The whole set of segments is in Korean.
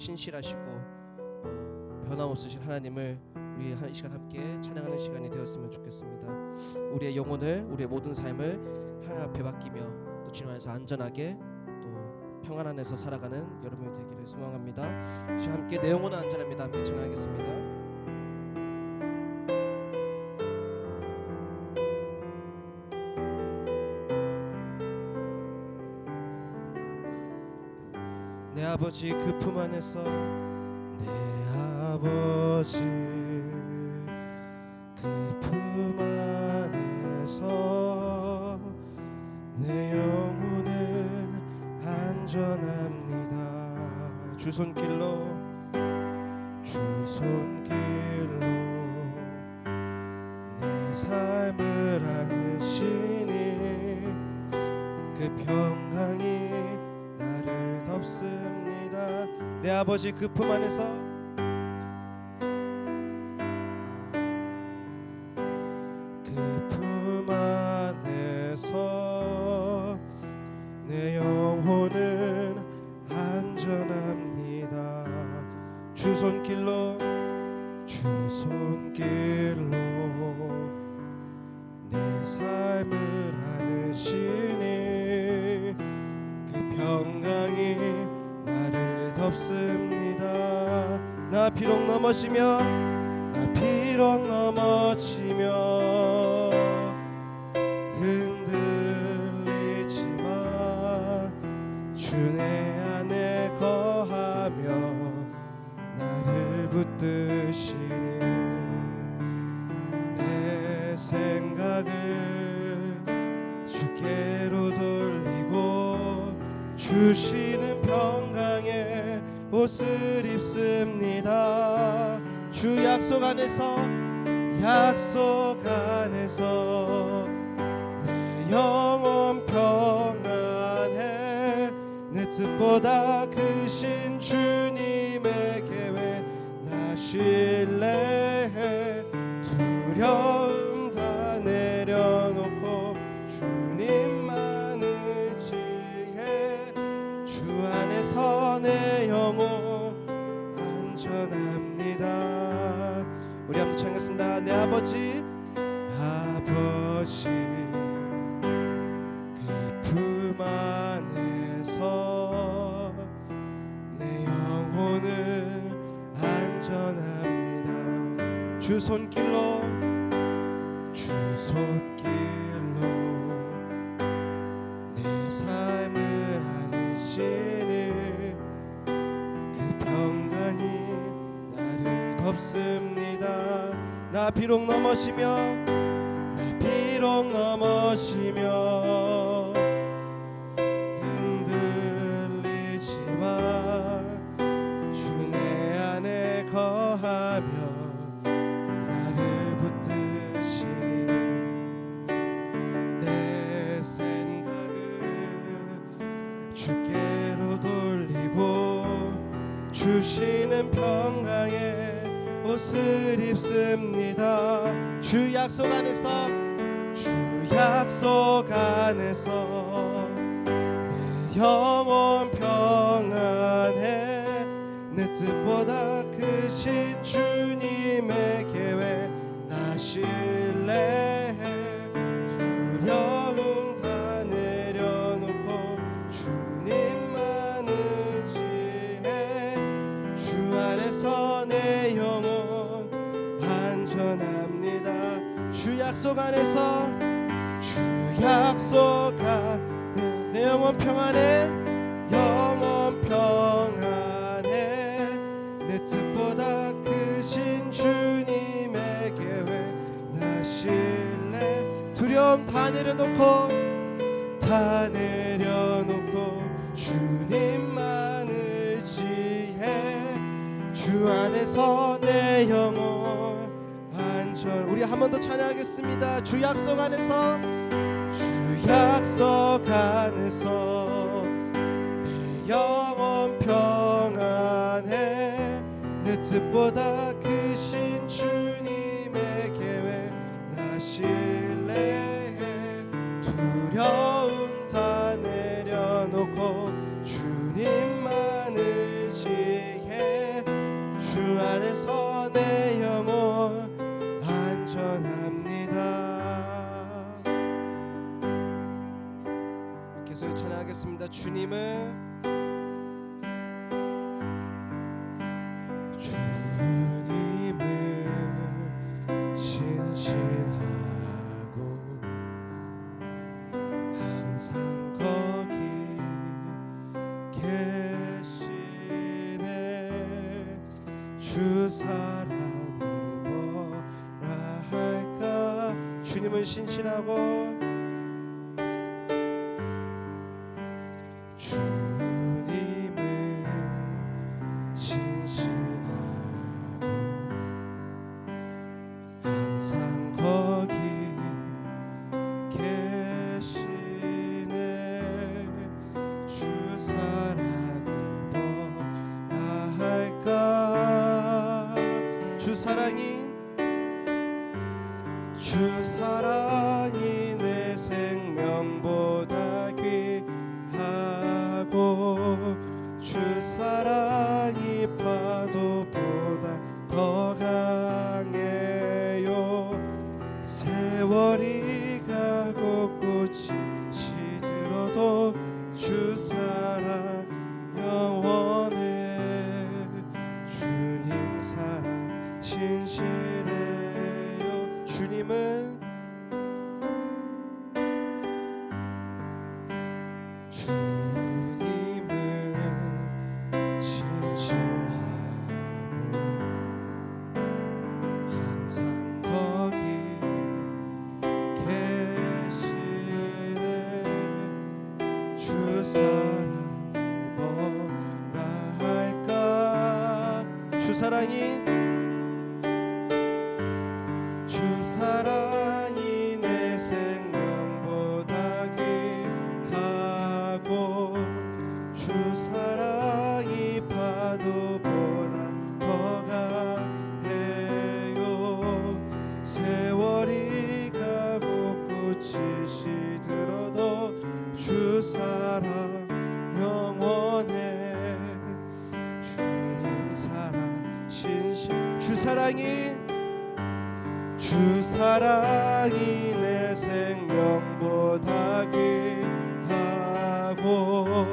신실하시고 변함없으신 하나님을 우리 이 시간 함께 찬양하는 시간이 되었으면 좋겠습니다. 우리의 영혼을, 우리의 모든 삶을 하나님 앞에 맡기며 또 주님 안에서 안전하게 또 평안 안에서 살아가는 여러분이 되기를 소망합니다. 이 시간 함께 내 영혼은 안전합니다. 함께 찬양하겠습니다. 내 아버지 그 품 안에서, 내 아버지 그 품 안에서 내 영혼은 안전합니다. 주 손길로, 주 손길로 내 삶을 안으시니 그 평강이 나를 덮습니다. 내 아버지 그 품 안에서, 그 품 안에서 내 영혼은 안전합니다. 주 손길로, 주 손길로 내 삶을 안으시니 평강이 나를 덮습니다. 나 비록 넘어지며, 나 비록 넘어지며 흔들리지만 주 내 안에 거하며 나를 붙드시니 내 생각을 주께로 돌리고 주시는 평강의 옷을 입습니다. 주 약속 안에서, 약속 안에서 내 영혼 평안해. 내 뜻보다 크신 주님의 계획 나 신뢰해. 두려움 다 내려놓고 주님만을 지혜. 주 안에서 내 영혼 안전합니다. 우리 한번 찬양했습니다. 내 아버지, 아버지 그 품 안에서 내 영혼은 안전합니다. 주 손길로, 주 손길로 내 삶을 안으시니 그 평강이 나를 덮습니다. 나 비록 넘어지며, 나 비록 넘어지며 흔들리지만 주 내 안에 거하며 나를 붙드시니 내 생각을 주께로 돌리고 주시는 평강의 옷을 입습니다. 주 약속 안에서, 주 약속 안에서 내 영혼 평안해. 내 뜻보다 크신 주님의 계획 나 신뢰해. 두려움 다 내려놓고 주님만을 지혜. 주 안에서 내 영혼 안전합니다. 주 약속 안에서, 주 약속 안에 내 영혼 평안해. 영혼 평안해. 내 뜻보다 크신 주님의 계획 나 신뢰. 두려움 다 내려놓고, 다 내려놓고 주님만을 지혜. 주 안에서 내 영혼 안전. 우리 한 번 더 찬양하겠습니다. 주 약속 안에서, 주 약속 안에서 내 영혼 평안해. 내 뜻보다 크신 주님의 계획 나 신뢰해. 두려움 다 내려놓고 주님만을 지혜. 고백합니다. 주님은 신실하고 항상 거기 계시네. 주 사랑이 뭐라 할까. 주님은 신실하고 주 사랑이 내 생명보다 귀하고 주 사랑이 파도보다 더 강해요. 세월이 가고 꽃이 시들어도 주 사랑 영원해. 주님 사랑 신실해요. 주님은 신실하고 항상 거기 계시네. 주 사랑이 뭐라 할까. 주 사랑이 내 생명보다 귀하고 주 사랑이 파도보다 더 강해요. 세월이 가고 꽃이 시들어도 주 사랑 영원해. 주님 사랑 주 사랑이 내 생명보다 귀하고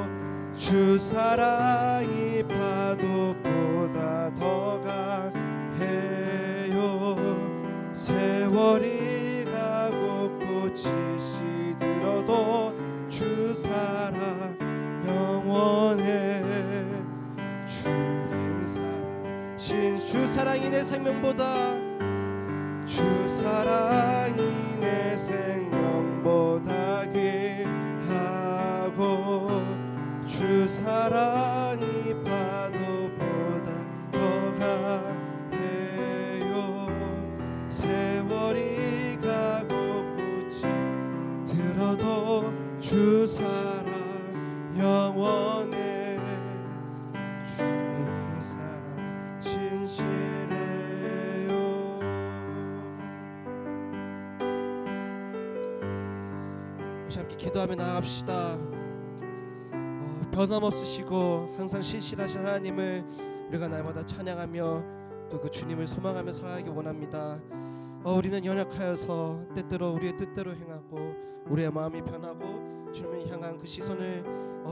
주 사랑이 파도보다 더 강해요. 세월이 가고 꽃이 시들어도 주 사랑 영원해. 주님 사랑 주 사랑이 내 생명보다 주 사랑이 내 생명보다 귀하고 주 사랑이 파도보다 더 강해요. 세월이 가고 꽃이 들어도 주 사랑 영원해. 주님 사랑 신실해요. 함께 기도하며 나아갑시다. 변함없으시고 항상 신실하신 하나님을 우리가 날마다 찬양하며 또 그 주님을 소망하며 살아가기 원합니다. 우리는 연약하여서 때때로 우리의 뜻대로 행하고 우리의 마음이 변하고 주님을 향한 그 시선을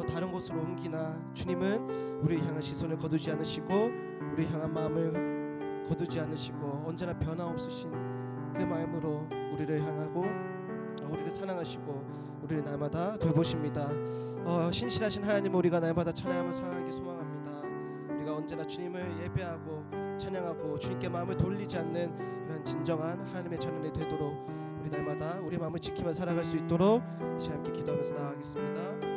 다른 곳으로 옮기나 주님은 우리를 향한 시선을 거두지 않으시고 우리를 향한 마음을 거두지 않으시고 언제나 변함없으신 그 마음으로 우리를 향하고 우리를 사랑하시고 우리를 날마다 돌보십니다. 신실하신 하나님, 우리가 날마다 찬양하며 살아가기 소망합니다. 우리가 언제나 주님을 예배하고 찬양하고 주님께 마음을 돌리지 않는 그런 진정한 하나님의 자녀이 되도록 우리 날마다 우리 마음을 지키며 살아갈 수 있도록 함께 기도하면서 나아가겠습니다.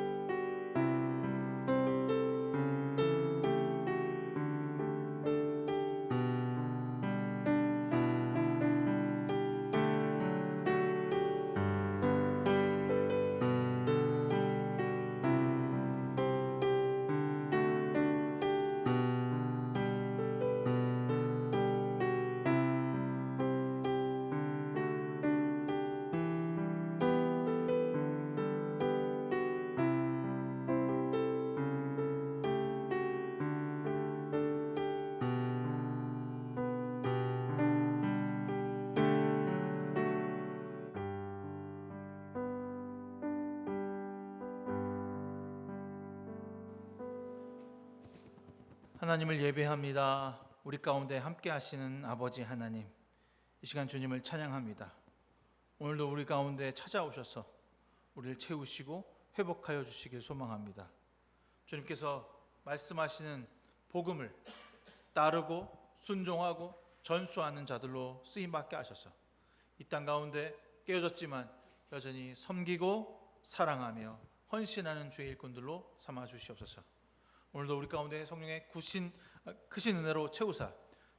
하나님을 예배합니다. 우리 가운데 함께 하시는 아버지 하나님, 이 시간 주님을 찬양합니다. 오늘도 우리 가운데 찾아오셔서 우리를 채우시고 회복하여 주시길 소망합니다. 주님께서 말씀하시는 복음을 따르고 순종하고 전수하는 자들로 쓰임받게 하셔서 이 땅 가운데 깨어졌지만 여전히 섬기고 사랑하며 헌신하는 주의 일꾼들로 삼아 주시옵소서. 오늘도 우리 가운데 성령의 크신 은혜로 채우사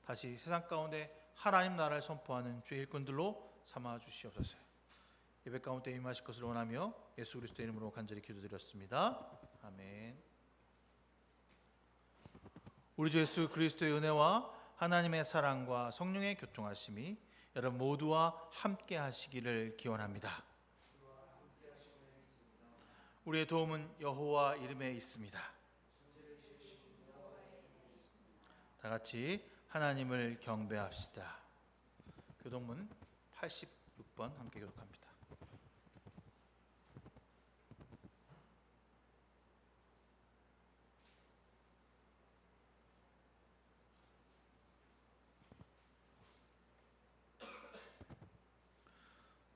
다시 세상 가운데 하나님 나라를 선포하는 주의 일꾼들로 삼아 주시옵소서. 예배 가운데 임하실 것을 원하며 예수 그리스도의 이름으로 간절히 기도드렸습니다. 아멘. 우리 주 예수 그리스도의 은혜와 하나님의 사랑과 성령의 교통하심이 여러분 모두와 함께 하시기를 기원합니다. 우리의 도움은 여호와 이름에 있습니다. 다 같이 하나님을 경배합시다. 교독문 86번 함께 교독합니다.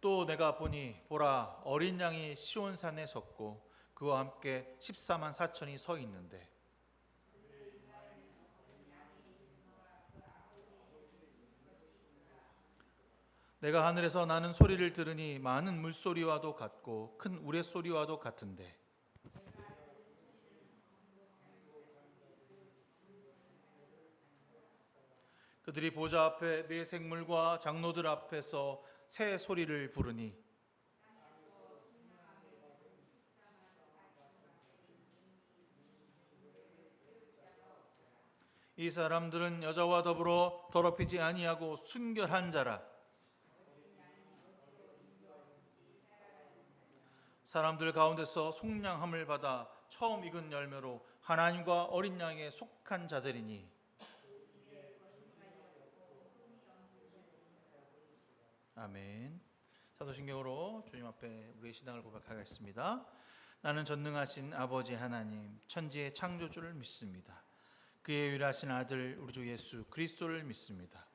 또 내가 보니 보라 어린 양이 시온산에 섰고 그와 함께 14만 4천이 서 있는데 내가 하늘에서 나는 소리를 들으니 많은 물소리와도 같고 큰 우레소리와도 같은데 그들이 보좌 앞에 네 생물과 장로들 앞에서 새 소리를 부르니 이 사람들은 여자와 더불어 더럽히지 아니하고 순결한 자라. 사람들 가운데서 속량함을 받아 처음 익은 열매로 하나님과 어린 양에 속한 자들이니 아멘. 사도신경으로 주님 앞에 우리의 신앙을 고백하겠습니다. 나는 전능하신 아버지 하나님 천지의 창조주를 믿습니다. 그의 유일하신 아들 우리 주 예수 그리스도를 믿습니다.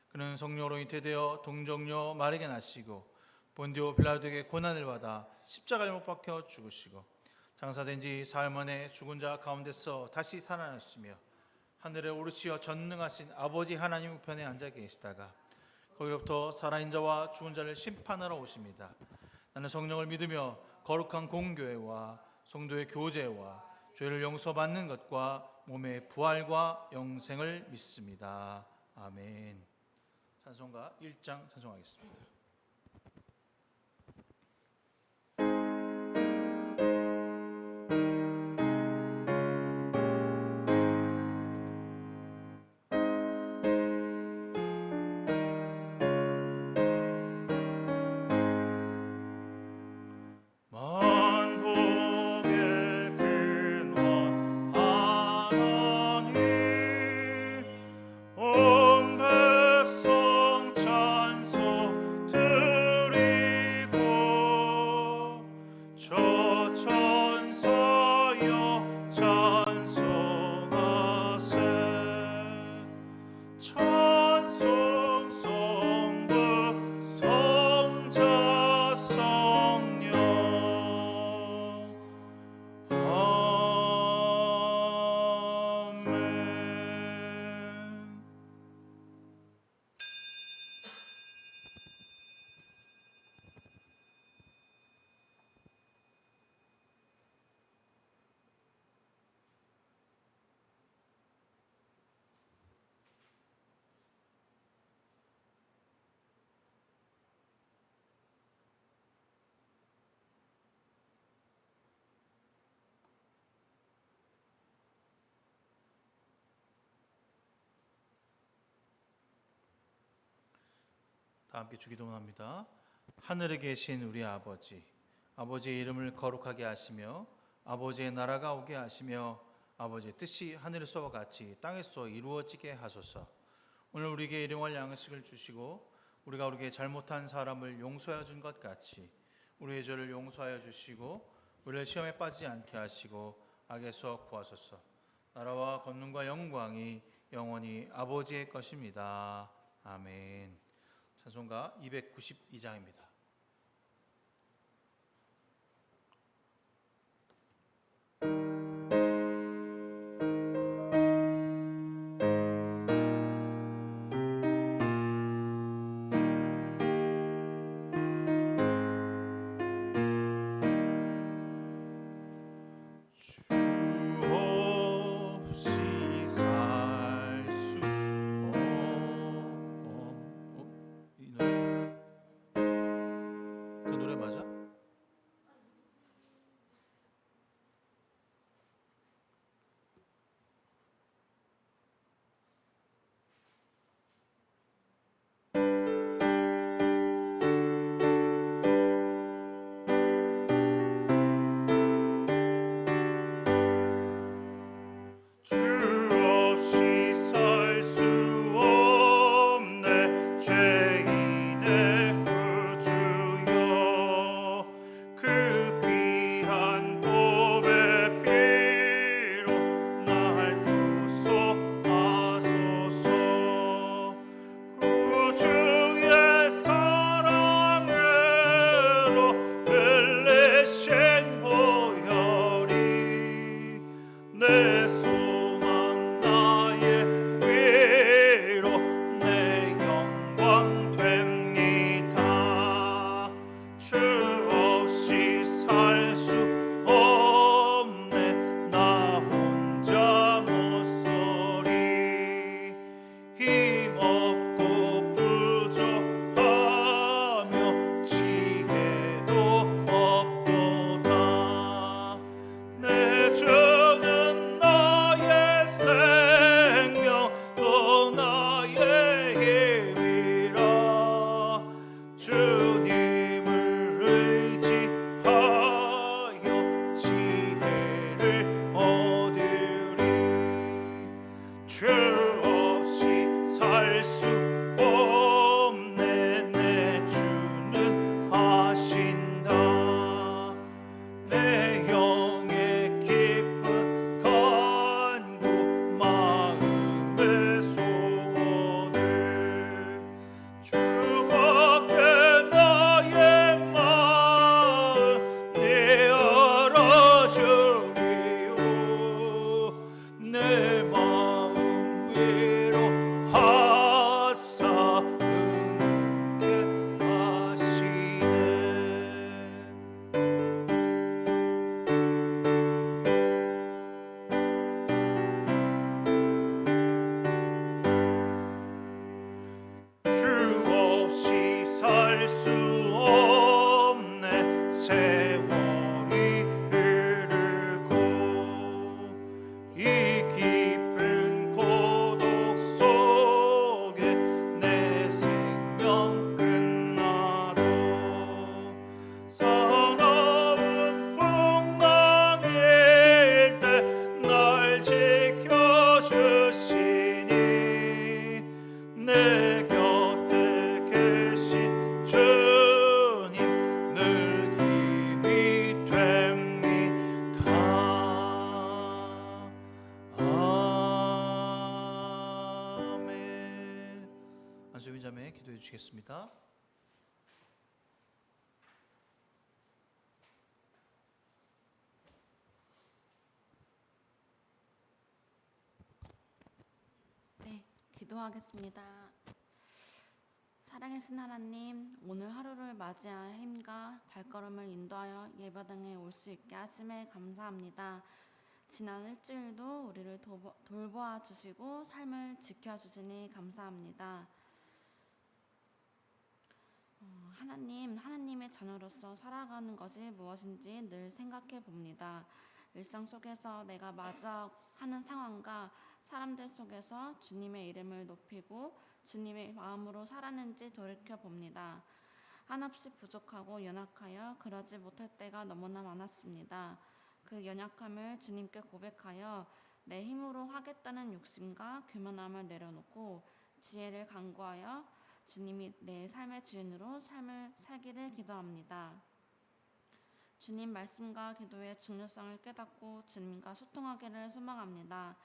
그는 성령으로 잉태되어 동정녀 마리아에게 나시고 본디오 빌라도에게 고난을 받아 십자가에 못 박혀 죽으시고 장사된 지 사흘 만에 죽은 자 가운데서 다시 살아났으며 하늘에 오르시어 전능하신 아버지 하나님 우편에 앉아 계시다가 거기로부터 살아있는 자와 죽은 자를 심판하러 오십니다. 나는 성령을 믿으며 거룩한 공교회와 성도의 교제와 죄를 용서받는 것과 몸의 부활과 영생을 믿습니다. 아멘. 찬송가 1장 찬송하겠습니다. 다 함께 주기도문합니다. 하늘에 계신 우리 아버지, 아버지의 이름을 거룩하게 하시며 아버지의 나라가 오게 하시며 아버지의 뜻이 하늘에서와 같이 땅에서 이루어지게 하소서. 오늘 우리에게 일용할 양식을 주시고 우리가 우리에게 잘못한 사람을 용서하여 준 것 같이 우리의 죄를 용서하여 주시고 우리를 시험에 빠지지 않게 하시고 악에서 구하소서. 나라와 권능과 영광이 영원히 아버지의 것입니다. 아멘. 찬송가 292장입니다. 안수빈자매 기도해 주시겠습니다. 네, 기도하겠습니다. 사랑하신 하나님, 오늘 하루를 맞이할 힘과 발걸음을 인도하여 예배당에 올 수 있게 하심에 감사합니다. 지난 일주일도 우리를 돌보아 주시고 삶을 지켜주시니 감사합니다. 하나님의 자녀로서 살아가는 것이 무엇인지 늘 생각해 봅니다. 일상 속에서 내가 마주하는 상황과 사람들 속에서 주님의 이름을 높이고 주님의 마음으로 살았는지 돌이켜 봅니다. 한없이 부족하고 연약하여 그러지 못할 때가 너무나 많았습니다. 그 연약함을 주님께 고백하여 내 힘으로 하겠다는 욕심과 교만함을 내려놓고 지혜를 간구하여 주님이 내 삶의 주인으로 삶을 살기를 기도합니다. 주님 말씀과 기도의 중요성을 깨닫고 주님과 소통하기를 소망합니다.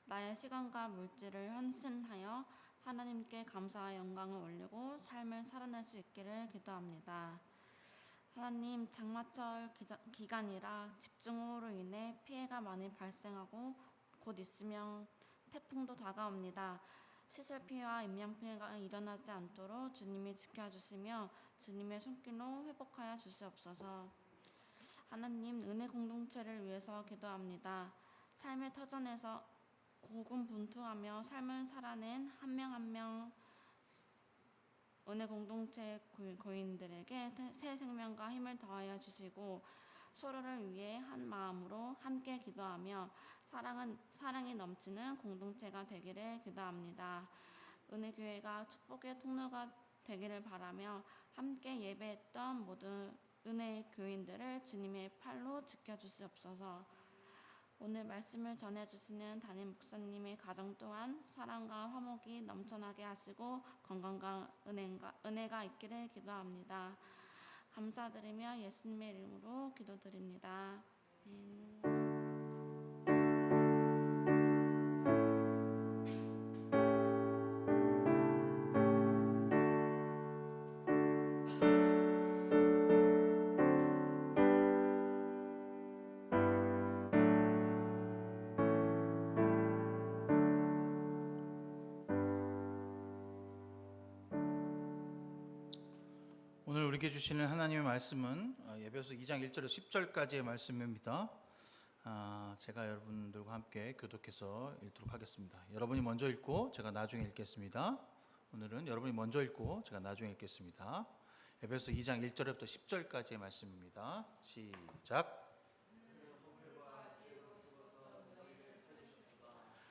나의 시간과 물질을 헌신하여 하나님께 감사와 영광을 올리고 삶을 살아낼 수 있기를 기도합니다. 하나님, 장마철 기간이라 집중호우로 인해 피해가 많이 발생하고 곧 있으면 태풍도 다가옵니다. 시설 피해와 인명 피해가 일어나지 않도록 주님이 지켜주시며 주님의 손길로 회복하여 주시옵소서. 하나님, 은혜 공동체를 위해서 기도합니다. 삶의 터전에서 고군분투하며 삶을 살아낸 한 명 한 명 은혜 공동체 고인들에게 새 생명과 힘을 더하여 주시고 서로를 위해 한 마음으로 함께 기도하며 사랑이 넘치는 공동체가 되기를 기도합니다. 은혜교회가 축복의 통로가 되기를 바라며 함께 예배했던 모든 은혜 교인들을 주님의 팔로 지켜주시옵소서. 오늘 말씀을 전해주시는 담임 목사님의 가정 또한 사랑과 화목이 넘쳐나게 하시고 건강과 은혜가 있기를 기도합니다. 감사드리며 예수님의 이름으로 기도드립니다. 오늘 우리에게 주시는 하나님의 말씀은 에베소 2장 1절에서 10절까지의 말씀입니다. 제가 여러분들과 함께 교독해서 읽도록 하겠습니다. 여러분이 먼저 읽고 제가 나중에 읽겠습니다. 오늘은 여러분이 먼저 읽고 제가 나중에 읽겠습니다. 에베소 2장 1절부터 10절까지의 말씀입니다. 시작.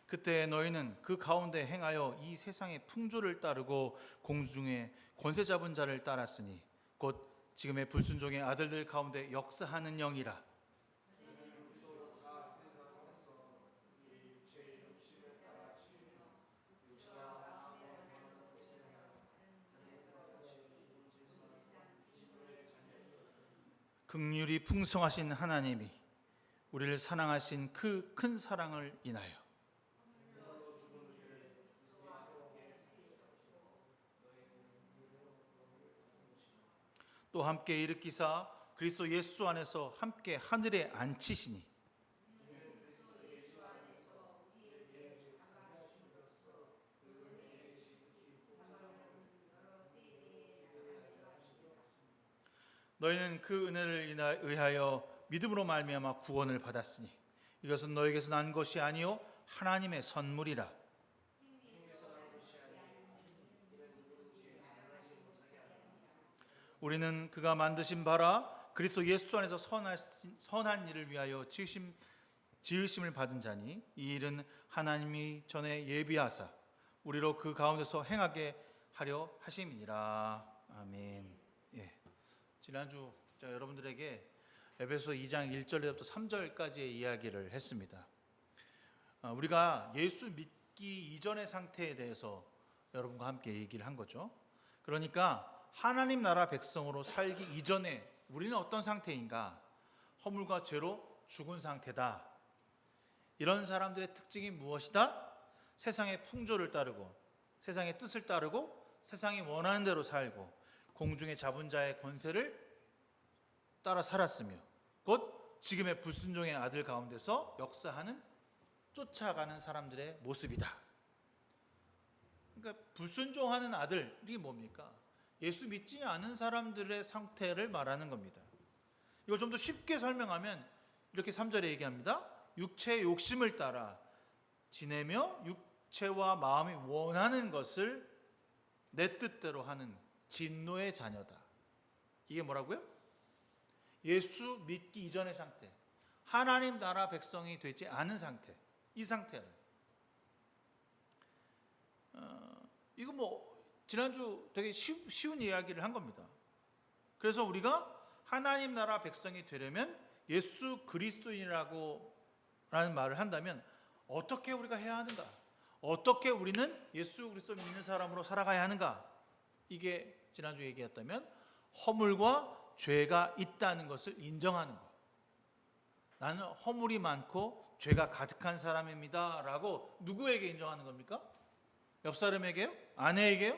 그때 너희는 그 가운데 행하여 이 세상의 풍조를 따르고 공중의 권세 잡은 자를 따랐으니 곧 지금의 불순종의 아들들 가운데 역사하는 영이라. 긍휼이 풍성하신 하나님이 우리를 사랑하신 그 큰 사랑을 인하여 또 함께 일으키사 그리스도 예수 안에서 함께 하늘에 앉히시니 너희는 그 은혜를 의하여 믿음으로 말미암아 구원을 받았으니 이것은 너희에게서 난 것이 아니요 하나님의 선물이라. 우리는 그가 만드신 바라 그리스도 예수 안에서 선한 일을 위하여 지으심을 받은 자니 이 일은 하나님이 전에 예비하사 우리로 그 가운데서 행하게 하려 하심이니라. 아멘. 지난주 제가 여러분들에게 에베소 2장 1절부터 3절까지의 이야기를 했습니다. 우리가 예수 믿기 이전의 상태에 대해서 여러분과 함께 얘기를 한 거죠. 그러니까 하나님 나라 백성으로 살기 이전에 우리는 어떤 상태인가? 허물과 죄로 죽은 상태다. 이런 사람들의 특징이 무엇이다? 세상의 풍조를 따르고 세상의 뜻을 따르고 세상이 원하는 대로 살고 공중의 잡은 자의 권세를 따라 살았으며 곧 지금의 불순종의 아들 가운데서 역사하는 쫓아가는 사람들의 모습이다. 그러니까 불순종하는 아들이 뭡니까? 예수 믿지 않은 사람들의 상태를 말하는 겁니다. 이걸 좀 더 쉽게 설명하면 이렇게 3절에 얘기합니다. 육체의 욕심을 따라 지내며 육체와 마음이 원하는 것을 내 뜻대로 하는 진노의 자녀다. 이게 뭐라고요? 예수 믿기 이전의 상태, 하나님 나라 백성이 되지 않은 상태, 이 상태를 이거 지난주 되게 쉬운 이야기를 한 겁니다. 그래서 우리가 하나님 나라 백성이 되려면 예수 그리스도인이라고 라는 말을 한다면 어떻게 우리가 해야 하는가? 어떻게 우리는 예수 그리스도를 믿는 사람으로 살아가야 하는가? 이게 지난주 얘기했다면 허물과 죄가 있다는 것을 인정하는 것. 나는 허물이 많고 죄가 가득한 사람입니다 라고 누구에게 인정하는 겁니까? 옆 사람에게요? 아내에게요?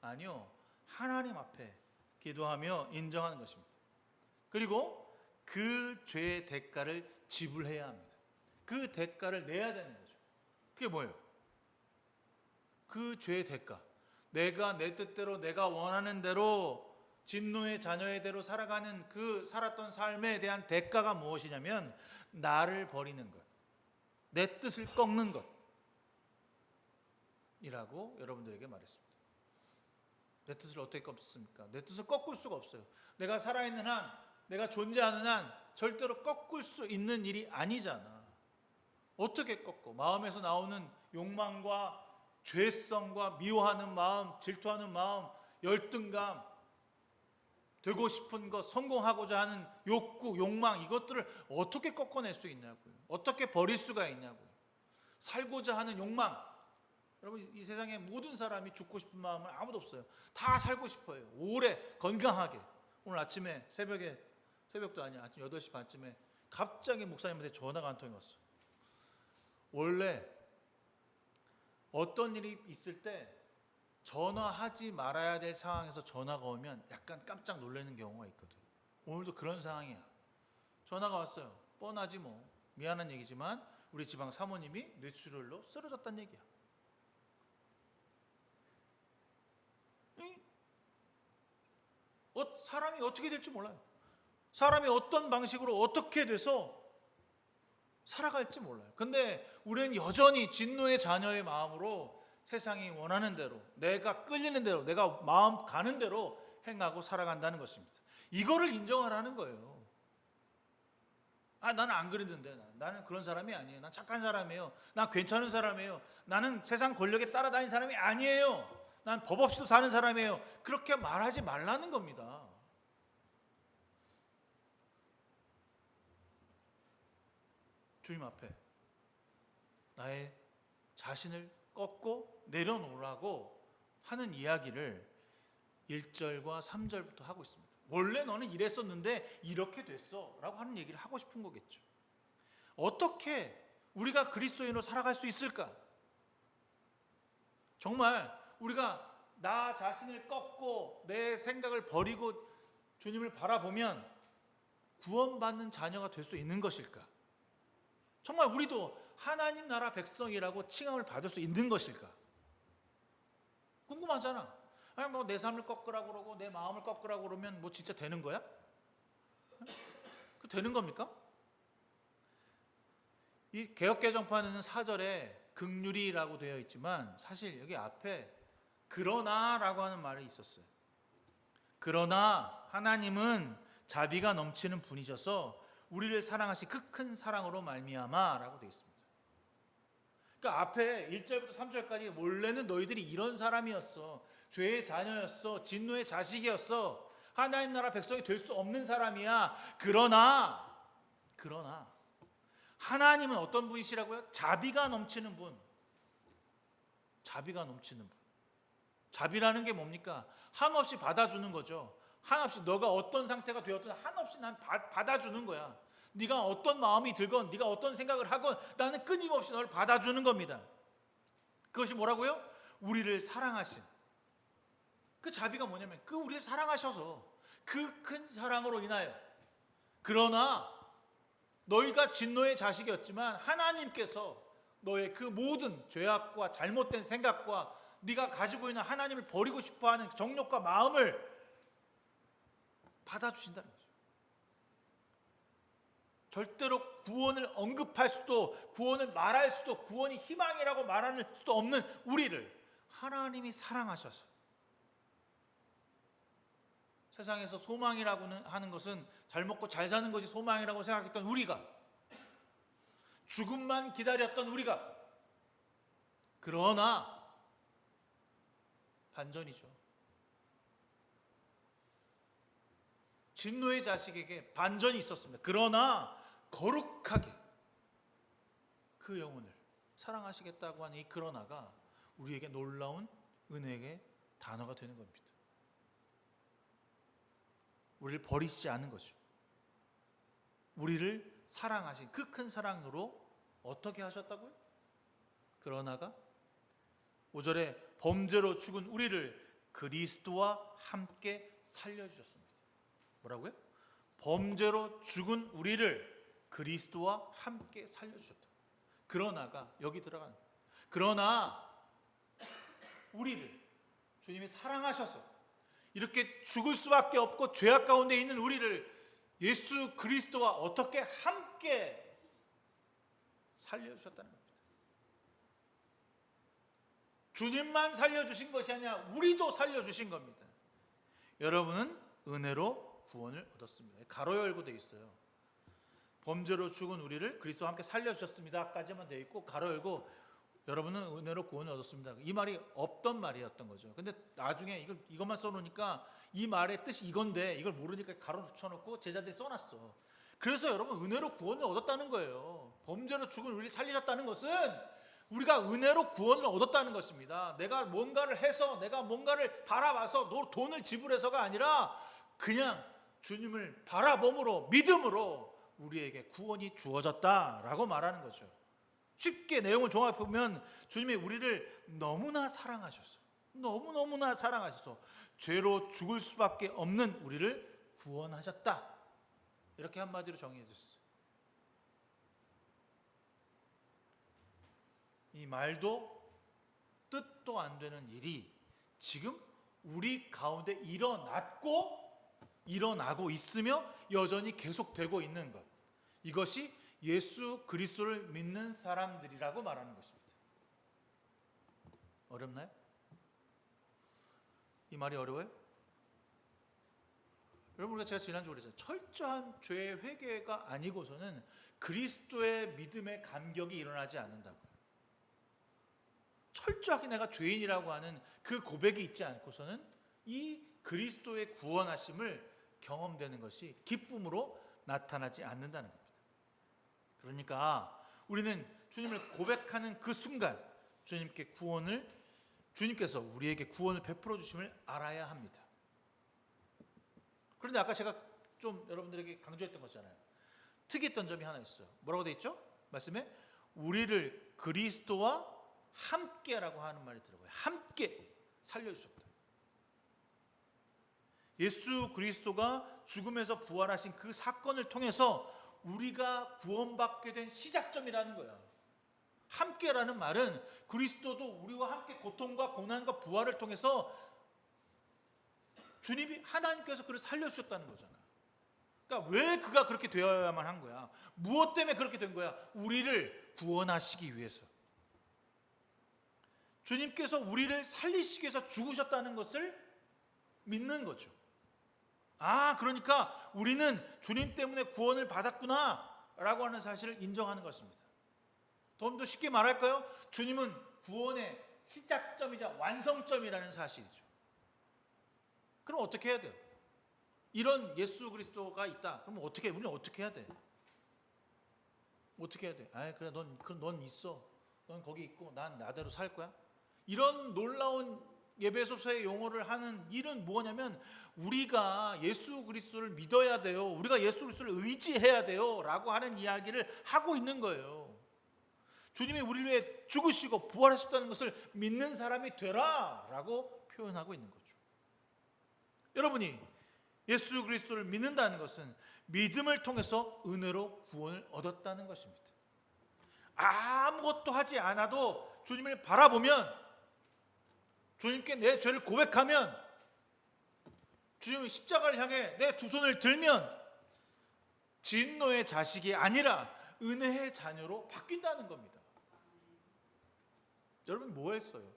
아니요. 하나님 앞에 기도하며 인정하는 것입니다. 그리고 그 죄의 대가를 지불해야 합니다. 그 대가를 내야 되는 거죠. 그게 뭐예요? 그 죄의 대가. 내가 내 뜻대로 내가 원하는 대로 진노의 자녀의 대로 살아가는 그 살았던 삶에 대한 대가가 무엇이냐면 나를 버리는 것, 내 뜻을 꺾는 것이라고 여러분들에게 말했습니다. 내 뜻을 어떻게 꺾습니까? 내 뜻을 꺾을 수가 없어요. 내가 살아있는 한, 내가 존재하는 한 절대로 꺾을 수 있는 일이 아니잖아. 어떻게 꺾어? 마음에서 나오는 욕망과 죄성과 미워하는 마음, 질투하는 마음, 열등감, 되고 싶은 것, 성공하고자 하는 욕구, 욕망, 이것들을 어떻게 꺾어낼 수 있냐고요. 어떻게 버릴 수가 있냐고요. 살고자 하는 욕망. 여러분, 이 세상에 모든 사람이 죽고 싶은 마음은 아무도 없어요. 다 살고 싶어요. 오래 건강하게. 오늘 아침에 새벽도 아니야, 아침 8시 반쯤에 갑자기 목사님한테 전화가 한 통이 왔어. 원래 어떤 일이 있을 때 전화하지 말아야 될 상황에서 전화가 오면 약간 깜짝 놀라는 경우가 있거든. 오늘도 그런 상황이야. 전화가 왔어요. 뻔하지 뭐. 미안한 얘기지만 우리 지방 사모님이 뇌출혈로 쓰러졌다는 얘기야. 사람이 어떻게 될지 몰라요. 사람이 어떤 방식으로 어떻게 돼서 살아갈지 몰라요. 근데 우리는 여전히 진노의 자녀의 마음으로 세상이 원하는 대로, 내가 끌리는 대로, 내가 마음 가는 대로 행하고 살아간다는 것입니다. 이거를 인정하라는 거예요. 나는 안 그랬는데, 나는 그런 사람이 아니에요. 난 착한 사람이에요. 난 괜찮은 사람이에요. 나는 세상 권력에 따라다니는 사람이 아니에요. 난 법 없이도 사는 사람이에요. 그렇게 말하지 말라는 겁니다. 주님 앞에 나의 자신을 꺾고 내려놓으라고 하는 이야기를 1절과 3절부터 하고 있습니다. 원래 너는 이랬었는데 이렇게 됐어 라고 하는 얘기를 하고 싶은 거겠죠. 어떻게 우리가 그리스도인으로 살아갈 수 있을까? 정말 우리가 나 자신을 꺾고 내 생각을 버리고 주님을 바라보면 구원받는 자녀가 될 수 있는 것일까? 정말 우리도 하나님 나라 백성이라고 칭함을 받을 수 있는 것일까? 궁금하잖아. 아니 뭐 내 삶을 꺾으라고 그러고 내 마음을 꺾으라고 그러면 뭐 진짜 되는 거야? 그 되는 겁니까? 이 개역개정판에는 4절에 긍휼이라고 되어 있지만 사실 여기 앞에 그러나라고 하는 말이 있었어요. 그러나 하나님은 자비가 넘치는 분이셔서 우리를 사랑하신 그 큰 사랑으로 말미암아라고 되어 있습니다. 그러니까 앞에 1절부터 3절까지 원래는 너희들이 이런 사람이었어. 죄의 자녀였어. 진노의 자식이었어. 하나님 나라 백성이 될 수 없는 사람이야. 그러나 하나님은 어떤 분이시라고요? 자비가 넘치는 분. 자비가 넘치는 분. 자비라는 게 뭡니까? 한없이 받아주는 거죠. 한없이 너가 어떤 상태가 되었든 한없이 난 받아주는 거야. 네가 어떤 마음이 들건 네가 어떤 생각을 하건 나는 끊임없이 너를 받아주는 겁니다. 그것이 뭐라고요? 우리를 사랑하신 그 자비가 뭐냐면 그 우리를 사랑하셔서 그 큰 사랑으로 인하여 그러나 너희가 진노의 자식이었지만 하나님께서 너의 그 모든 죄악과 잘못된 생각과 네가 가지고 있는 하나님을 버리고 싶어하는 정욕과 마음을 받아주신다는 거죠. 절대로 구원을 언급할 수도 구원을 말할 수도 구원이 희망이라고 말할 수도 없는 우리를 하나님이 사랑하셔서 세상에서 소망이라고 하는 것은 잘 먹고 잘 사는 것이 소망이라고 생각했던 우리가 죽음만 기다렸던 우리가 그러나 반전이죠. 진노의 자식에게 반전이 있었습니다. 그러나 거룩하게 그 영혼을 사랑하시겠다고 하는 이 그러나가 우리에게 놀라운 은혜의 단어가 되는 겁니다. 우리를 버리시지 않은 거죠. 우리를 사랑하신 그 큰 사랑으로 어떻게 하셨다고요? 그러나가 5절에 범죄로 죽은 우리를 그리스도와 함께 살려주셨습니다. 뭐라고요? 범죄로 죽은 우리를 그리스도와 함께 살려주셨다. 그러나가 여기 들어가는 거예요. 그러나 우리를 주님이 사랑하셔서 이렇게 죽을 수밖에 없고 죄악 가운데 있는 우리를 예수 그리스도와 어떻게 함께 살려주셨다는 겁니다. 주님만 살려주신 것이 아니라 우리도 살려주신 겁니다. 여러분은 은혜로 구원을 얻었습니다. 가로 열고 되어 있어요. 범죄로 죽은 우리를 그리스도와 함께 살려주셨습니다 까지만 되어 있고, 가로 열고 여러분은 은혜로 구원을 얻었습니다. 이 말이 없던 말이었던 거죠. 근데 나중에 이것만 써놓으니까 이 말의 뜻이 이건데 이걸 모르니까 가로 붙여놓고 제자들이 써놨어. 그래서 여러분 은혜로 구원을 얻었다는 거예요. 범죄로 죽은 우리를 살리셨다는 것은 우리가 은혜로 구원을 얻었다는 것입니다. 내가 뭔가를 해서, 내가 뭔가를 바라봐서 돈을 지불해서가 아니라 그냥 주님을 바라봄으로, 믿음으로 우리에게 구원이 주어졌다라고 말하는 거죠. 쉽게 내용을 종합해 보면 주님이 우리를 너무나 사랑하셔서, 너무너무나 사랑하셔서 죄로 죽을 수밖에 없는 우리를 구원하셨다, 이렇게 한마디로 정의해 줬어요. 이 말도 뜻도 안 되는 일이 지금 우리 가운데 일어나고 있으며 여전히 계속되고 있는 것, 이것이 예수 그리스도를 믿는 사람들이라고 말하는 것입니다. 어렵나요? 이 말이 어려워요? 여러분, 우리가 제가 지난주에 그랬잖아요. 철저한 죄의 회개가 아니고서는 그리스도의 믿음의 감격이 일어나지 않는다고요. 철저하게 내가 죄인이라고 하는 그 고백이 있지 않고서는 이 그리스도의 구원하심을 경험되는 것이 기쁨으로 나타나지 않는다는 겁니다. 그러니까 우리는 주님을 고백하는 그 순간 주님께서 우리에게 구원을 베풀어 주심을 알아야 합니다. 그런데 아까 제가 좀 여러분들에게 강조했던 거잖아요. 특이했던 점이 하나 있어요. 뭐라고 돼 있죠? 말씀에 우리를 그리스도와 함께라고 하는 말이 들어가요. 함께 살려주셨다. 예수 그리스도가 죽음에서 부활하신 그 사건을 통해서 우리가 구원받게 된 시작점이라는 거야. 함께라는 말은 그리스도도 우리와 함께 고통과 고난과 부활을 통해서 주님이, 하나님께서 그를 살려주셨다는 거잖아. 그러니까 왜 그가 그렇게 되어야만 한 거야? 무엇 때문에 그렇게 된 거야? 우리를 구원하시기 위해서. 주님께서 우리를 살리시기 위해서 죽으셨다는 것을 믿는 거죠. 그러니까 우리는 주님 때문에 구원을 받았구나 라고 하는 사실을 인정하는 것입니다. 좀 더 쉽게 말할까요? 주님은 구원의 시작점이자 완성점이라는 사실이죠. 그럼 어떻게 해야 돼요? 이런 예수 그리스도가 있다. 그럼 우리는 어떻게 해야 돼? 어떻게 해야 돼? 그래, 넌 있어. 넌 거기 있고 난 나대로 살 거야. 이런 놀라운 예배소서의 용어를 하는 일은 뭐냐면 우리가 예수 그리스도를 믿어야 돼요. 우리가 예수 그리스도를 의지해야 돼요. 라고 하는 이야기를 하고 있는 거예요. 주님이 우리를 위해 죽으시고 부활하셨다는 것을 믿는 사람이 되라 라고 표현하고 있는 거죠. 여러분이 예수 그리스도를 믿는다는 것은 믿음을 통해서 은혜로 구원을 얻었다는 것입니다. 아무것도 하지 않아도 주님을 바라보면, 주님께 내 죄를 고백하면, 주님의 십자가를 향해 내 두 손을 들면 진노의 자식이 아니라 은혜의 자녀로 바뀐다는 겁니다. 여러분 뭐 했어요?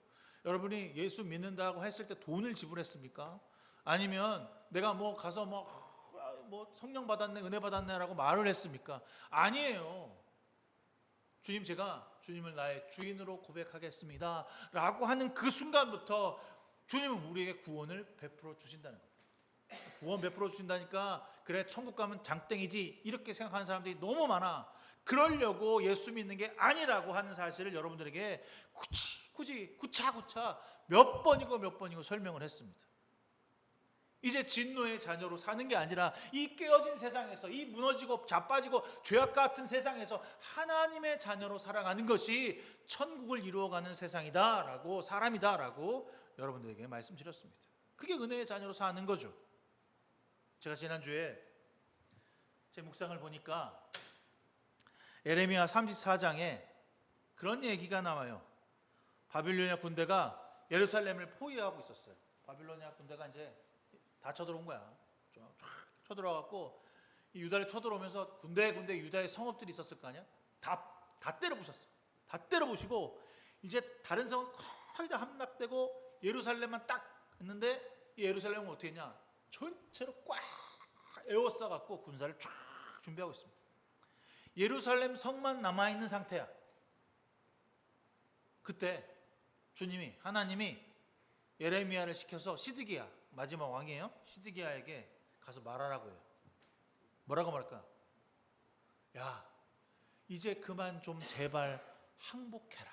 여러분이 예수 믿는다고 했을 때 돈을 지불했습니까? 아니면 내가 가서 성령 받았네, 은혜 받았네라고 말을 했습니까? 아니에요. 제가 주님을 나의 주인으로 고백하겠습니다 라고 하는 그 순간부터 주님은 우리에게 구원을 베풀어 주신다는 겁니다. 구원 베풀어 주신다니까 그래 천국 가면 장땡이지 이렇게 생각하는 사람들이 너무 많아. 그러려고 예수 믿는 게 아니라고 하는 사실을 여러분들에게 굳이 구차 몇 번이고 설명을 했습니다. 이제 진노의 자녀로 사는 게 아니라 이 깨어진 세상에서, 이 무너지고 자빠지고 죄악 같은 세상에서 하나님의 자녀로 살아가는 것이 천국을 이루어가는 세상이다라고, 사람이다라고 여러분들에게 말씀드렸습니다. 그게 은혜의 자녀로 사는 거죠. 제가 지난주에 제 묵상을 보니까 에레미야 34장에 그런 얘기가 나와요. 바빌로니아 군대가 예루살렘을 포위하고 있었어요. 바빌로니아 군대가 이제 다 쳐들어온 거야. 쫙 쳐들어와갖고 유다를 쳐들어오면서 군데 유다의 성읍들이 있었을 거 아니야. 다 때려부셨어. 다 때려부시고 이제 다른 성은 거의 다 함락되고 예루살렘만 딱 있는데, 이 예루살렘은 어떻게 했냐? 전체로 꽉 에워싸갖고 군사를 쫙 준비하고 있습니다. 예루살렘 성만 남아있는 상태야. 그때 주님이, 하나님이 예레미야를 시켜서 시드기야, 마지막 왕이에요. 시드기야에게 가서 말하라고 해요. 뭐라고 말할까? 야, 이제 그만 좀 제발 항복해라.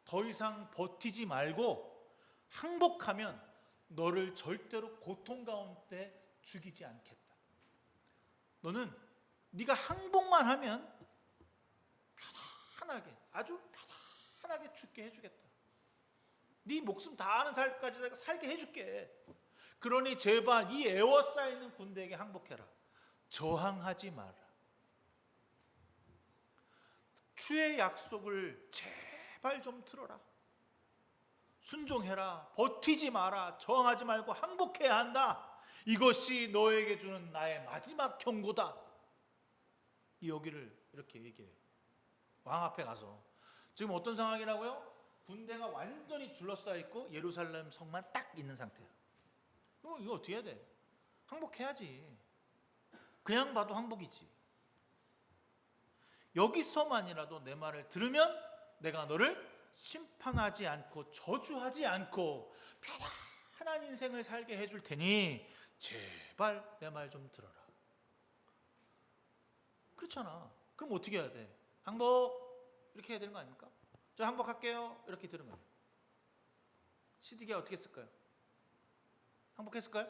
더 이상 버티지 말고 항복하면 너를 절대로 고통 가운데 죽이지 않겠다. 너는 네가 항복만 하면 편안하게, 아주 편안하게 죽게 해주겠다. 네 목숨 다하는 살까지 살게 해줄게. 그러니 제발 이 에워싸이는 군대에게 항복해라. 저항하지 마라. 주의 약속을 제발 좀 들어라. 순종해라. 버티지 마라. 저항하지 말고 항복해야 한다. 이것이 너에게 주는 나의 마지막 경고다. 이 여기를 이렇게 얘기해요. 왕 앞에 가서. 지금 어떤 상황이라고요? 군대가 완전히 둘러싸여 있고 예루살렘 성만 딱 있는 상태야. 이거 어떻게 해야 돼? 항복해야지. 그냥 봐도 항복이지. 여기서만이라도 내 말을 들으면 내가 너를 심판하지 않고 저주하지 않고 편안한 인생을 살게 해줄 테니 제발 내 말 좀 들어라. 그렇잖아. 그럼 어떻게 해야 돼? 항복 이렇게 해야 되는 거 아닙니까? 저 항복할게요 이렇게 들은 거예요. 시드기야 어떻게 했을까요? 항복했을까요?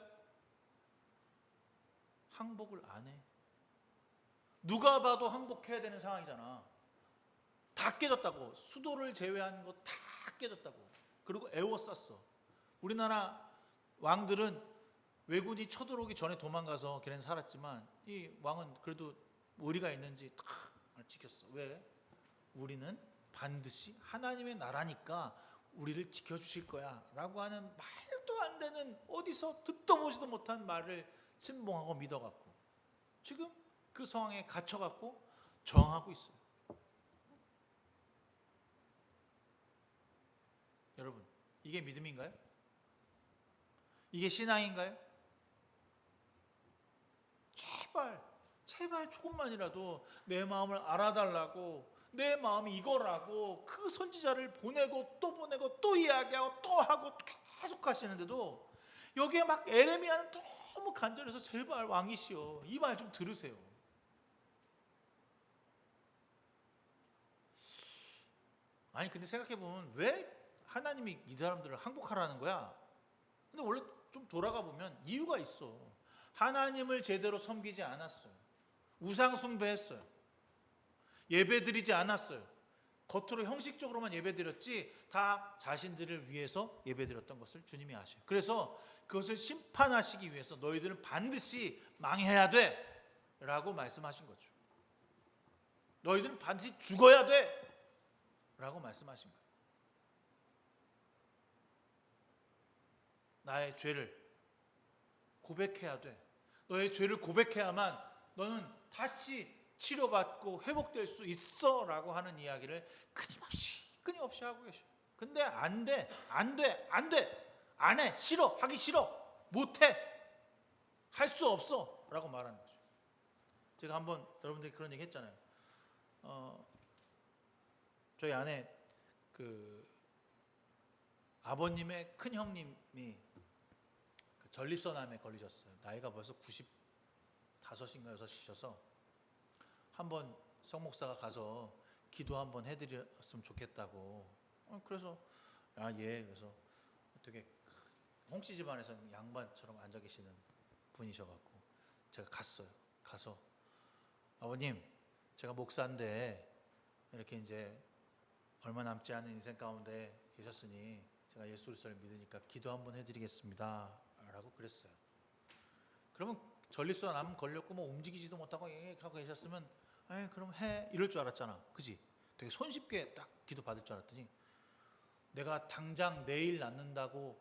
항복을 안 해. 누가 봐도 항복해야 되는 상황이잖아. 다 깨졌다고. 수도를 제외한 거 다 깨졌다고. 그리고 에워쌌어. 우리나라 왕들은 왜군이 쳐들어오기 전에 도망가서 걔네는 살았지만 이 왕은 그래도 의리가 있는지 다 지켰어. 왜? 우리는 반드시 하나님의 나라니까 우리를 지켜주실 거야 라고 하는 말도 안 되는, 어디서 듣도 보지도 못한 말을 신봉하고 믿어갖고 지금 그 상황에 갇혀갖고 저항하고 있어요. 여러분, 이게 믿음인가요? 이게 신앙인가요? 제발 조금만이라도 내 마음을 알아달라고, 내 마음이 이거라고 그 선지자를 보내고 또 보내고 또 이야기하고 또 하고 계속 하시는데도 여기에 막 에레미야는 너무 간절해서 제발 왕이시여 이 말 좀 들으세요. 아니 근데 생각해보면 왜 하나님이 이 사람들을 항복하라는 거야? 근데 원래 좀 돌아가 보면 이유가 있어. 하나님을 제대로 섬기지 않았어요. 우상 숭배했어요. 예배드리지 않았어요. 겉으로 형식적으로만 예배드렸지 다 자신들을 위해서 예배드렸던 것을 주님이 아셔요. 그래서 그것을 심판하시기 위해서 너희들은 반드시 망해야 돼 라고 말씀하신 거죠. 너희들은 반드시 죽어야 돼 라고 말씀하신 거예요. 나의 죄를 고백해야 돼. 너의 죄를 고백해야만 너는 다시 치료받고 회복될 수 있어 라고 하는 이야기를 끊임없이 하고 계셔. 근데 안 돼. 안 해. 싫어. 하기 싫어. 못해. 할 수 없어 라고 말하는 거죠. 제가 한번 여러분들이 그런 얘기 했잖아요. 저희 아내 그 아버님의 큰 형님이 그 전립선암에 걸리셨어요. 나이가 벌써 95인가 6이셔서 한번 성목사가 가서 기도 한번 해드렸으면 좋겠다고. 그래서 그래서 어떻게 홍씨 집안에서는 양반처럼 앉아 계시는 분이셔갖고 제가 갔어요. 가서 아버님, 제가 목사인데 이렇게 이제 얼마 남지 않은 인생 가운데 계셨으니 제가 예수 그리스도를 믿으니까 기도 한번 해드리겠습니다 라고 그랬어요. 그러면 전립선 암 걸렸고 뭐 움직이지도 못하고 하고 계셨으면 에이 그럼 해 이럴 줄 알았잖아. 그지? 되게 손쉽게 딱 기도 받을 줄 알았더니 내가 당장 내일 낫는다고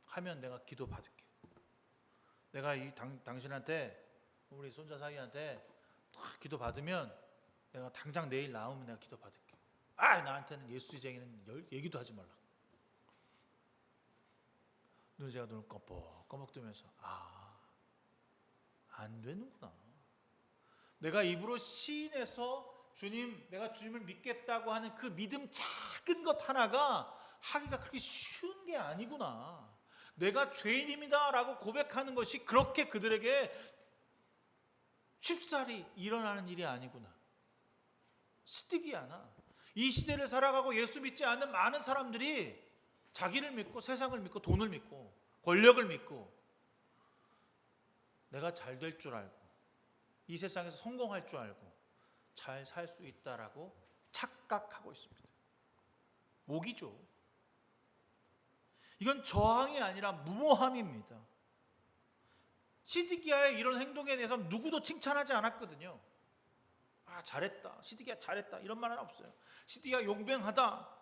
하면 내가 기도 받을게. 내가 이 당신한테 우리 손자 사위한테 딱 기도 받으면 내가 당장 내일 나오면 내가 기도 받을게. 나한테는 예수 얘기는 얘기도 하지 말라. 제가 눈을 껌뻑껌뻑 뜨면서 안 되는구나. 내가 입으로 시인해서 주님, 내가 주님을 믿겠다고 하는 그 믿음 작은 것 하나가 하기가 그렇게 쉬운 게 아니구나. 내가 죄인입니다 라고 고백하는 것이 그렇게 그들에게 쉽사리 일어나는 일이 아니구나. 스티기야나. 이 시대를 살아가고 예수 믿지 않는 많은 사람들이 자기를 믿고 세상을 믿고 돈을 믿고 권력을 믿고 내가 잘 될 줄 알고 이 세상에서 성공할 줄 알고 잘 살 수 있다라고 착각하고 있습니다. 목이죠. 이건 저항이 아니라 무모함입니다. 시드기야의 이런 행동에 대해서 누구도 칭찬하지 않았거든요. 잘했다. 시드기야 잘했다. 이런 말은 없어요. 시드기야 용맹하다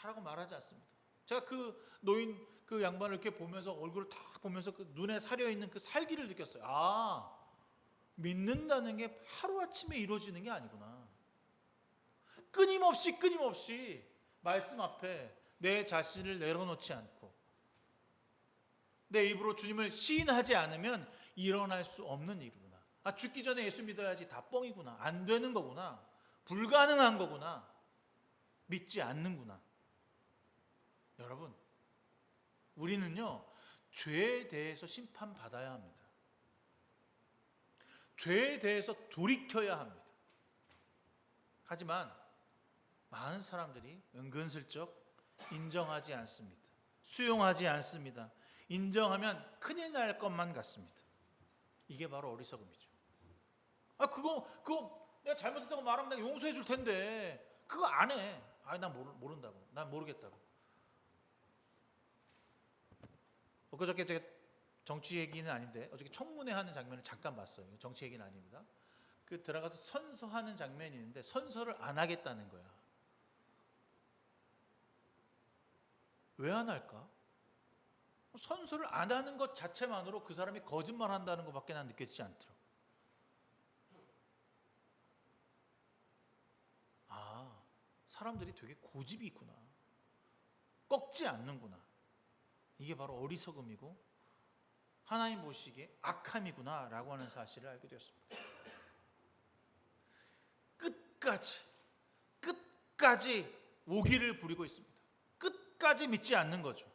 라고 말하지 않습니다. 제가 그 노인 그 양반을 이렇게 보면서 얼굴을 탁 보면서 그 눈에 사려 있는 그 살기를 느꼈어요. 믿는다는 게 하루아침에 이루어지는 게 아니구나. 끊임없이 말씀 앞에 내 자신을 내려놓지 않고 내 입으로 주님을 시인하지 않으면 일어날 수 없는 일이구나. 죽기 전에 예수 믿어야지 다 뻥이구나. 안 되는 거구나. 불가능한 거구나. 믿지 않는구나. 여러분, 우리는요 죄에 대해서 심판받아야 합니다. 죄에 대해서 돌이켜야 합니다. 하지만 많은 사람들이 은근슬쩍 인정하지 않습니다. 수용하지 않습니다. 인정하면 큰일 날 것만 같습니다. 이게 바로 어리석음이죠. 그거 내가 잘못했다고 말하면 내가 용서해 줄 텐데 그거 안 해. 난 모른다고. 난 모르겠다고. 엊그저께 제가 정치 얘기는 아닌데 어저께 청문회 하는 장면을 잠깐 봤어요. 정치 얘기는 아닙니다. 그 들어가서 선서하는 장면이 있는데 선서를 안 하겠다는 거야. 왜 안 할까? 선서를 안 하는 것 자체만으로 그 사람이 거짓말한다는 것밖에 난 느껴지지 않더라고. 사람들이 되게 고집이 있구나. 꺾지 않는구나. 이게 바로 어리석음이고 하나님 보시기에 악함이구나 라고 하는 사실을 알게 되었습니다. 끝까지 오기를 부리고 있습니다. 끝까지 믿지 않는 거죠.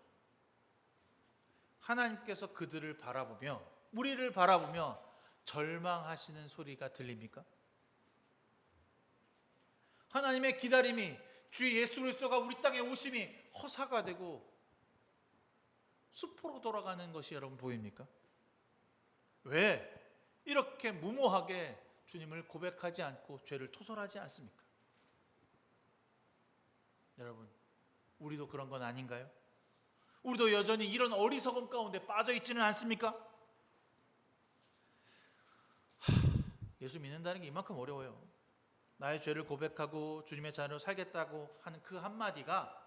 하나님께서 그들을 바라보며 우리를 바라보며 절망하시는 소리가 들립니까? 하나님의 기다림이 주 예수 그리스도가 우리 땅에 오심이 허사가 되고 수포로 돌아가는 것이 여러분 보입니까? 왜 이렇게 무모하게 주님을 고백하지 않고 죄를 토설하지 않습니까? 여러분, 우리도 그런 건 아닌가요? 우리도 여전히 이런 어리석음 가운데 빠져 있지는 않습니까? 예수 믿는다는 게 이만큼 어려워요. 나의 죄를 고백하고 주님의 자녀로 살겠다고 하는 그 한마디가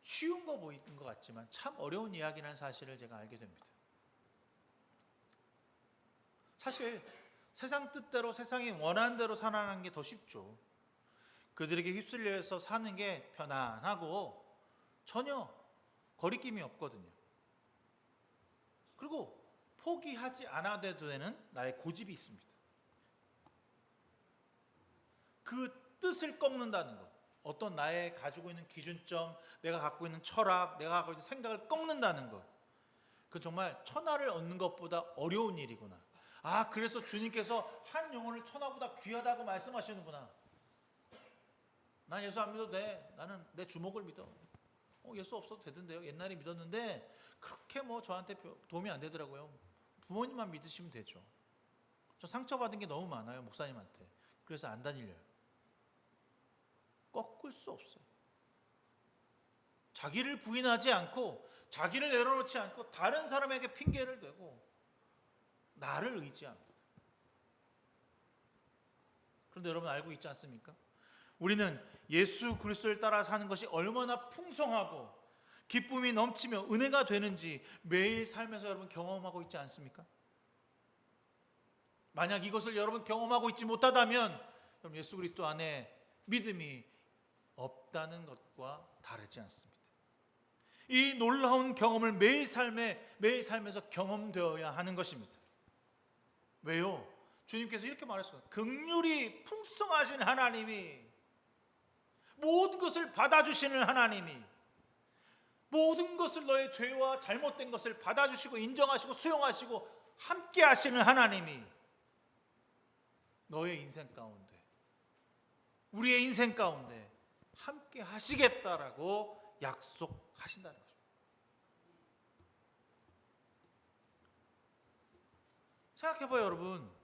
쉬운 거 보이는 것 같지만 참 어려운 이야기라는 사실을 제가 알게 됩니다. 사실 세상 뜻대로 세상이 원하는 대로 살아가는 게 더 쉽죠. 그들에게 휩쓸려서 사는 게 편안하고 전혀 거리낌이 없거든요. 그리고 포기하지 않아도 되는 나의 고집이 있습니다. 그 뜻을 꺾는다는 것, 어떤 나의 가지고 있는 기준점, 내가 갖고 있는 철학, 내가 갖고 있는 생각을 꺾는다는 것, 그 정말 천하를 얻는 것보다 어려운 일이구나. 그래서 주님께서 한 영혼을 천하보다 귀하다고 말씀하시는구나. 난 예수 안 믿어도 돼. 나는 내 주먹을 믿어. 예수 없어도 되던데요. 옛날에 믿었는데 그렇게 뭐 저한테 도움이 안 되더라고요. 부모님만 믿으시면 되죠. 저 상처받은 게 너무 많아요, 목사님한테. 그래서 안 다니려요. 꺾을 수 없어요. 자기를 부인하지 않고 자기를 내려놓지 않고 다른 사람에게 핑계를 대고 나를 의지합니다. 그런데 여러분 알고 있지 않습니까? 우리는 예수 그리스도를 따라 사는 것이 얼마나 풍성하고 기쁨이 넘치며 은혜가 되는지 매일 삶에서 여러분 경험하고 있지 않습니까? 만약 이것을 여러분 경험하고 있지 못하다면 여러분 예수 그리스도 안에 믿음이 없다는 것과 다르지 않습니다. 이 놀라운 경험을 매일 삶에서 경험되어야 하는 것입니다. 왜요? 주님께서 이렇게 말했어요. 긍휼이 풍성하신 하나님이, 모든 것을 받아주시는 하나님이, 모든 것을 너의 죄와 잘못된 것을 받아주시고 인정하시고 수용하시고 함께 하시는 하나님이 너의 인생 가운데, 우리의 인생 가운데 함께 하시겠다라고 약속하신다는 것입니다. 생각해봐요, 여러분.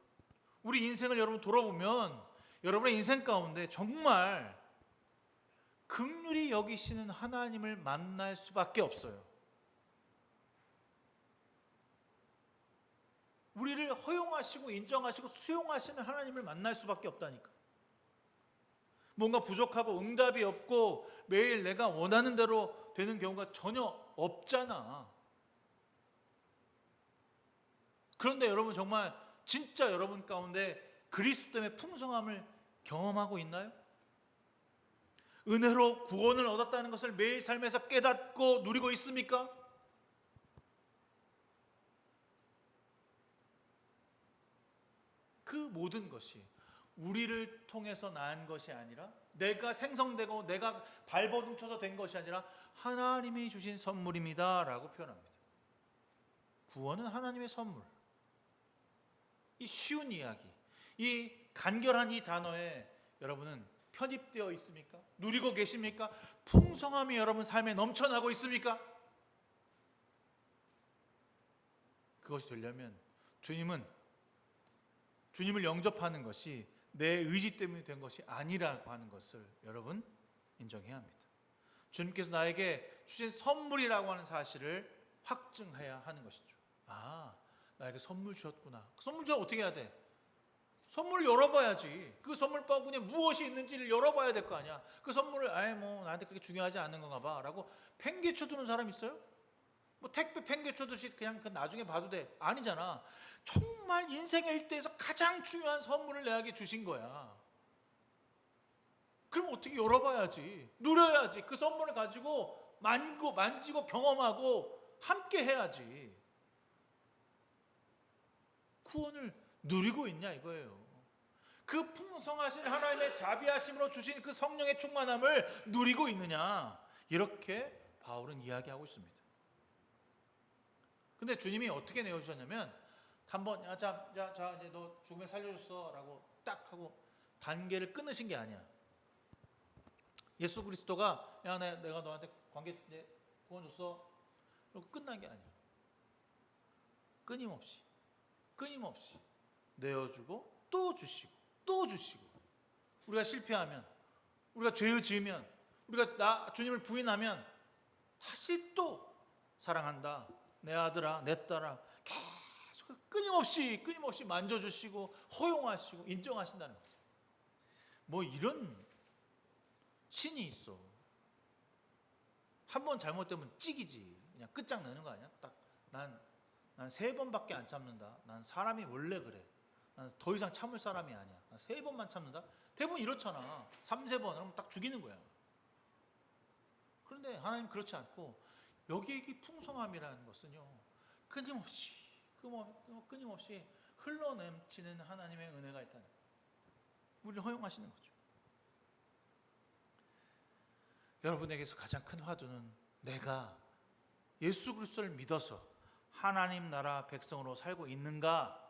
우리 인생을 여러분 돌아보면 여러분의 인생 가운데 정말 긍휼히 여기시는 하나님을 만날 수밖에 없어요. 우리를 허용하시고 인정하시고 수용하시는 하나님을 만날 수밖에 없다니까. 뭔가 부족하고 응답이 없고 매일 내가 원하는 대로 되는 경우가 전혀 없잖아. 그런데 여러분 정말 진짜 여러분 가운데 그리스도의 풍성함을 경험하고 있나요? 은혜로 구원을 얻었다는 것을 매일 삶에서 깨닫고 누리고 있습니까? 그 모든 것이 우리를 통해서 난 것이 아니라, 내가 생성되고 내가 발버둥 쳐서 된 것이 아니라 하나님이 주신 선물입니다 라고 표현합니다. 구원은 하나님의 선물. 이 쉬운 이야기, 이 간결한 이 단어에 여러분은 편입되어 있습니까? 누리고 계십니까? 풍성함이 여러분 삶에 넘쳐나고 있습니까? 그것이 되려면 주님을 영접하는 것이 내 의지 때문에 된 것이 아니라고 하는 것을 여러분 인정해야 합니다. 주님께서 나에게 주신 선물이라고 하는 사실을 확증해야 하는 것이죠. 나에게 선물 주셨구나. 그 선물 주면 어떻게 해야 돼? 선물을 열어봐야지. 그 선물 바구니에 무엇이 있는지를 열어봐야 될 거 아니야. 그 선물을 나한테 그렇게 중요하지 않는 건가 봐 라고 팽개쳐두는 사람 있어요? 뭐 택배 팽개쳐두듯이 그냥 나중에 봐도 돼. 아니잖아. 정말 인생의 일대에서 가장 중요한 선물을 내게 주신 거야. 그럼 어떻게 열어봐야지. 누려야지. 그 선물을 가지고 만지고 경험하고 함께 해야지. 구원을 누리고 있냐 이거예요. 그 풍성하신 하나님의 자비하심으로 주신 그 성령의 충만함을 누리고 있느냐, 이렇게 바울은 이야기하고 있습니다. 근데 주님이 어떻게 내어주셨냐면 한번 자 이제 너 죽음에 살려줬어 라고 딱 하고 관계를 끊으신 게 아니야. 예수 그리스도가 내가 너한테 관계 구원 줬어 그리고 끝난 게 아니야. 끊임없이 내어주고 또 주시고 또 주시고, 우리가 실패하면, 우리가 죄를 지으면, 우리가 주님을 부인하면 다시 또 사랑한다, 내 아들아 내 딸아, 계속 끊임없이 만져주시고 허용하시고 인정하신다는 거죠. 뭐 이런 신이 있어. 한 번 잘못되면 찍이지, 그냥 끝장내는 거 아니야? 딱 난 3번밖에 안 참는다. 난 사람이 원래 그래. 난 더 이상 참을 사람이 아니야. 난 3번만 참는다. 대부분 이렇잖아. 3-4번 그러면 딱 죽이는 거야. 그런데 하나님 그렇지 않고 여기에 이 풍성함이라는 것은요, 끊임없이 흘러넘치는 하나님의 은혜가 있다는 거예요. 우리를 허용하시는 거죠. 여러분에게서 가장 큰 화두는 내가 예수 그리스도를 믿어서 하나님 나라 백성으로 살고 있는가,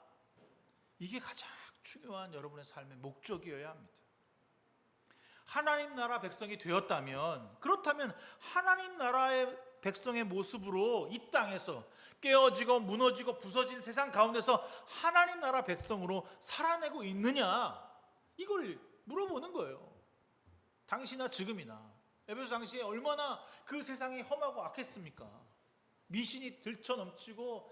이게 가장 중요한 여러분의 삶의 목적이어야 합니다. 하나님 나라 백성이 되었다면, 그렇다면 하나님 나라의 백성의 모습으로 이 땅에서 깨어지고 무너지고 부서진 세상 가운데서 하나님 나라 백성으로 살아내고 있느냐, 이걸 물어보는 거예요. 당시나 지금이나. 에베소 당시에 얼마나 그 세상이 험하고 악했습니까? 미신이 들쳐넘치고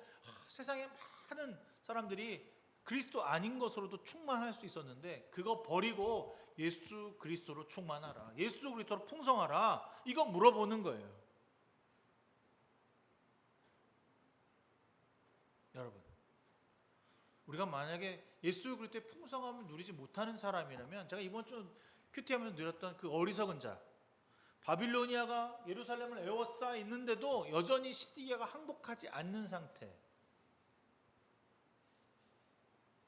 세상에 많은 사람들이 그리스도 아닌 것으로도 충만할 수 있었는데, 그거 버리고 예수 그리스도로 충만하라, 예수 그리스도로 풍성하라, 이거 물어보는 거예요. 여러분, 우리가 만약에 예수 그리스도의 풍성함을 누리지 못하는 사람이라면, 제가 이번 주 큐티하면서 누렸던 그 어리석은 자, 바빌로니아가 예루살렘을 에워싸 있는데도 여전히 시드기야가 항복하지 않는 상태,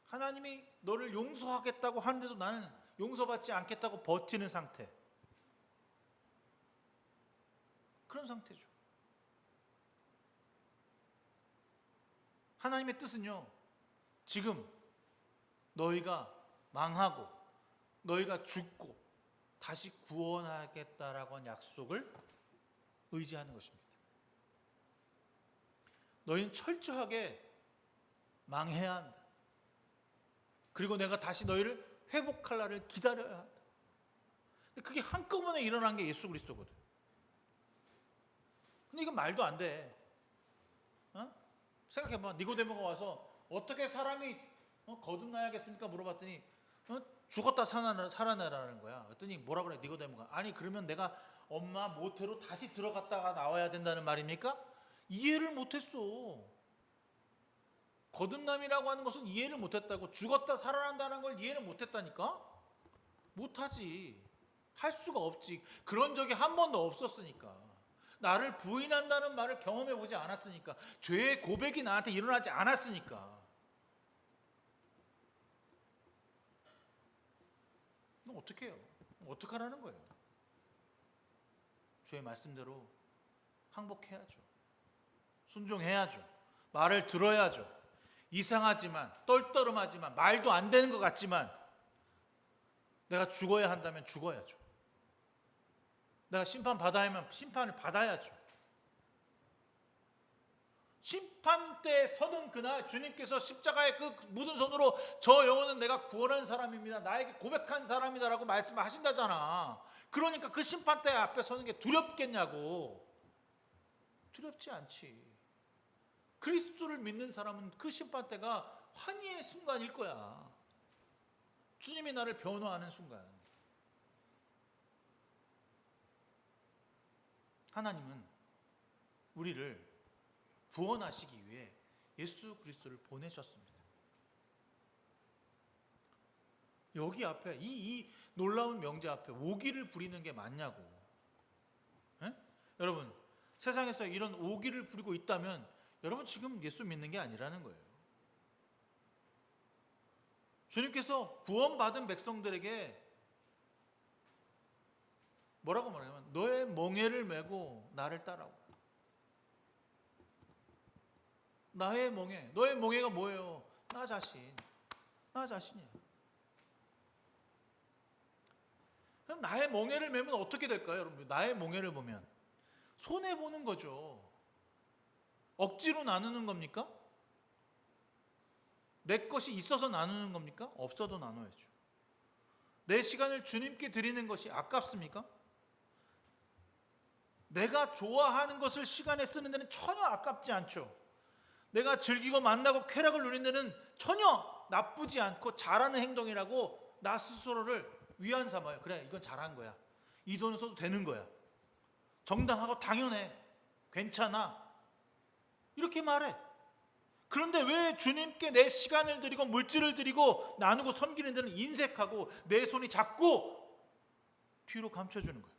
하나님이 너를 용서하겠다고 하는데도 나는 용서받지 않겠다고 버티는 상태, 그런 상태죠. 하나님의 뜻은요, 지금 너희가 망하고 너희가 죽고 다시 구원하겠다라고 한 약속을 의지하는 것입니다. 너희는 철저하게 망해야 한다. 그리고 내가 다시 너희를 회복할 날을 기다려야 한다. 그게 한꺼번에 일어난 게 예수 그리스도거든. 근데 이건 말도 안 돼. 생각해봐. 니고데모가 와서 어떻게 사람이 거듭나야겠습니까? 물어봤더니 죽었다 살아나라는 거야. 그랬더니 뭐라 그래 니고데모가? 아니 그러면 내가 엄마 모태로 다시 들어갔다가 나와야 된다는 말입니까? 이해를 못했어. 거듭남이라고 하는 것은 이해를 못했다고. 죽었다 살아난다는 걸 이해를 못했다니까? 못하지. 할 수가 없지. 그런 적이 한 번도 없었으니까. 나를 부인한다는 말을 경험해 보지 않았으니까. 죄의 고백이 나한테 일어나지 않았으니까. 그럼 어떻게 해요? 어떡하라는 거예요? 주의 말씀대로 항복해야죠. 순종해야죠. 말을 들어야죠. 이상하지만, 떨떠름하지만, 말도 안 되는 것 같지만, 내가 죽어야 한다면 죽어야죠. 내가 심판받아야 하면 심판을 받아야죠. 심판대에 서는 그날 주님께서 십자가의 그 묻은 손으로 저 영혼은 내가 구원한 사람입니다, 나에게 고백한 사람이다 라고 말씀하신다잖아. 그러니까 그 심판대 앞에 서는 게 두렵겠냐고. 두렵지 않지. 그리스도를 믿는 사람은 그 심판대가 환희의 순간일 거야. 주님이 나를 변호하는 순간. 하나님은 우리를 구원하시기 위해 예수 그리스도를 보내셨습니다. 여기 앞에 이 놀라운 명제 앞에 오기를 부리는 게 맞냐고. 에? 여러분, 세상에서 이런 오기를 부리고 있다면 여러분 지금 예수 믿는 게 아니라는 거예요. 주님께서 구원받은 백성들에게 뭐라고 말하냐면 너의 멍에를 메고 나를 따라오. 나의 멍에. 너의 멍에가 뭐예요? 나 자신. 나 자신이야. 그럼 나의 멍에를 메면 어떻게 될까요, 여러분? 나의 멍에를 보면 손해 보는 거죠. 억지로 나누는 겁니까? 내 것이 있어서 나누는 겁니까? 없어도 나눠야죠. 내 시간을 주님께 드리는 것이 아깝습니까? 내가 좋아하는 것을 시간에 쓰는 데는 전혀 아깝지 않죠. 내가 즐기고 만나고 쾌락을 누리는 데는 전혀 나쁘지 않고 잘하는 행동이라고 나 스스로를 위안 삼아요. 그래, 이건 잘한 거야. 이 돈을 써도 되는 거야. 정당하고 당연해. 괜찮아. 이렇게 말해. 그런데 왜 주님께 내 시간을 드리고 물질을 드리고 나누고 섬기는 데는 인색하고 내 손이 자꾸 뒤로 감춰주는 거야.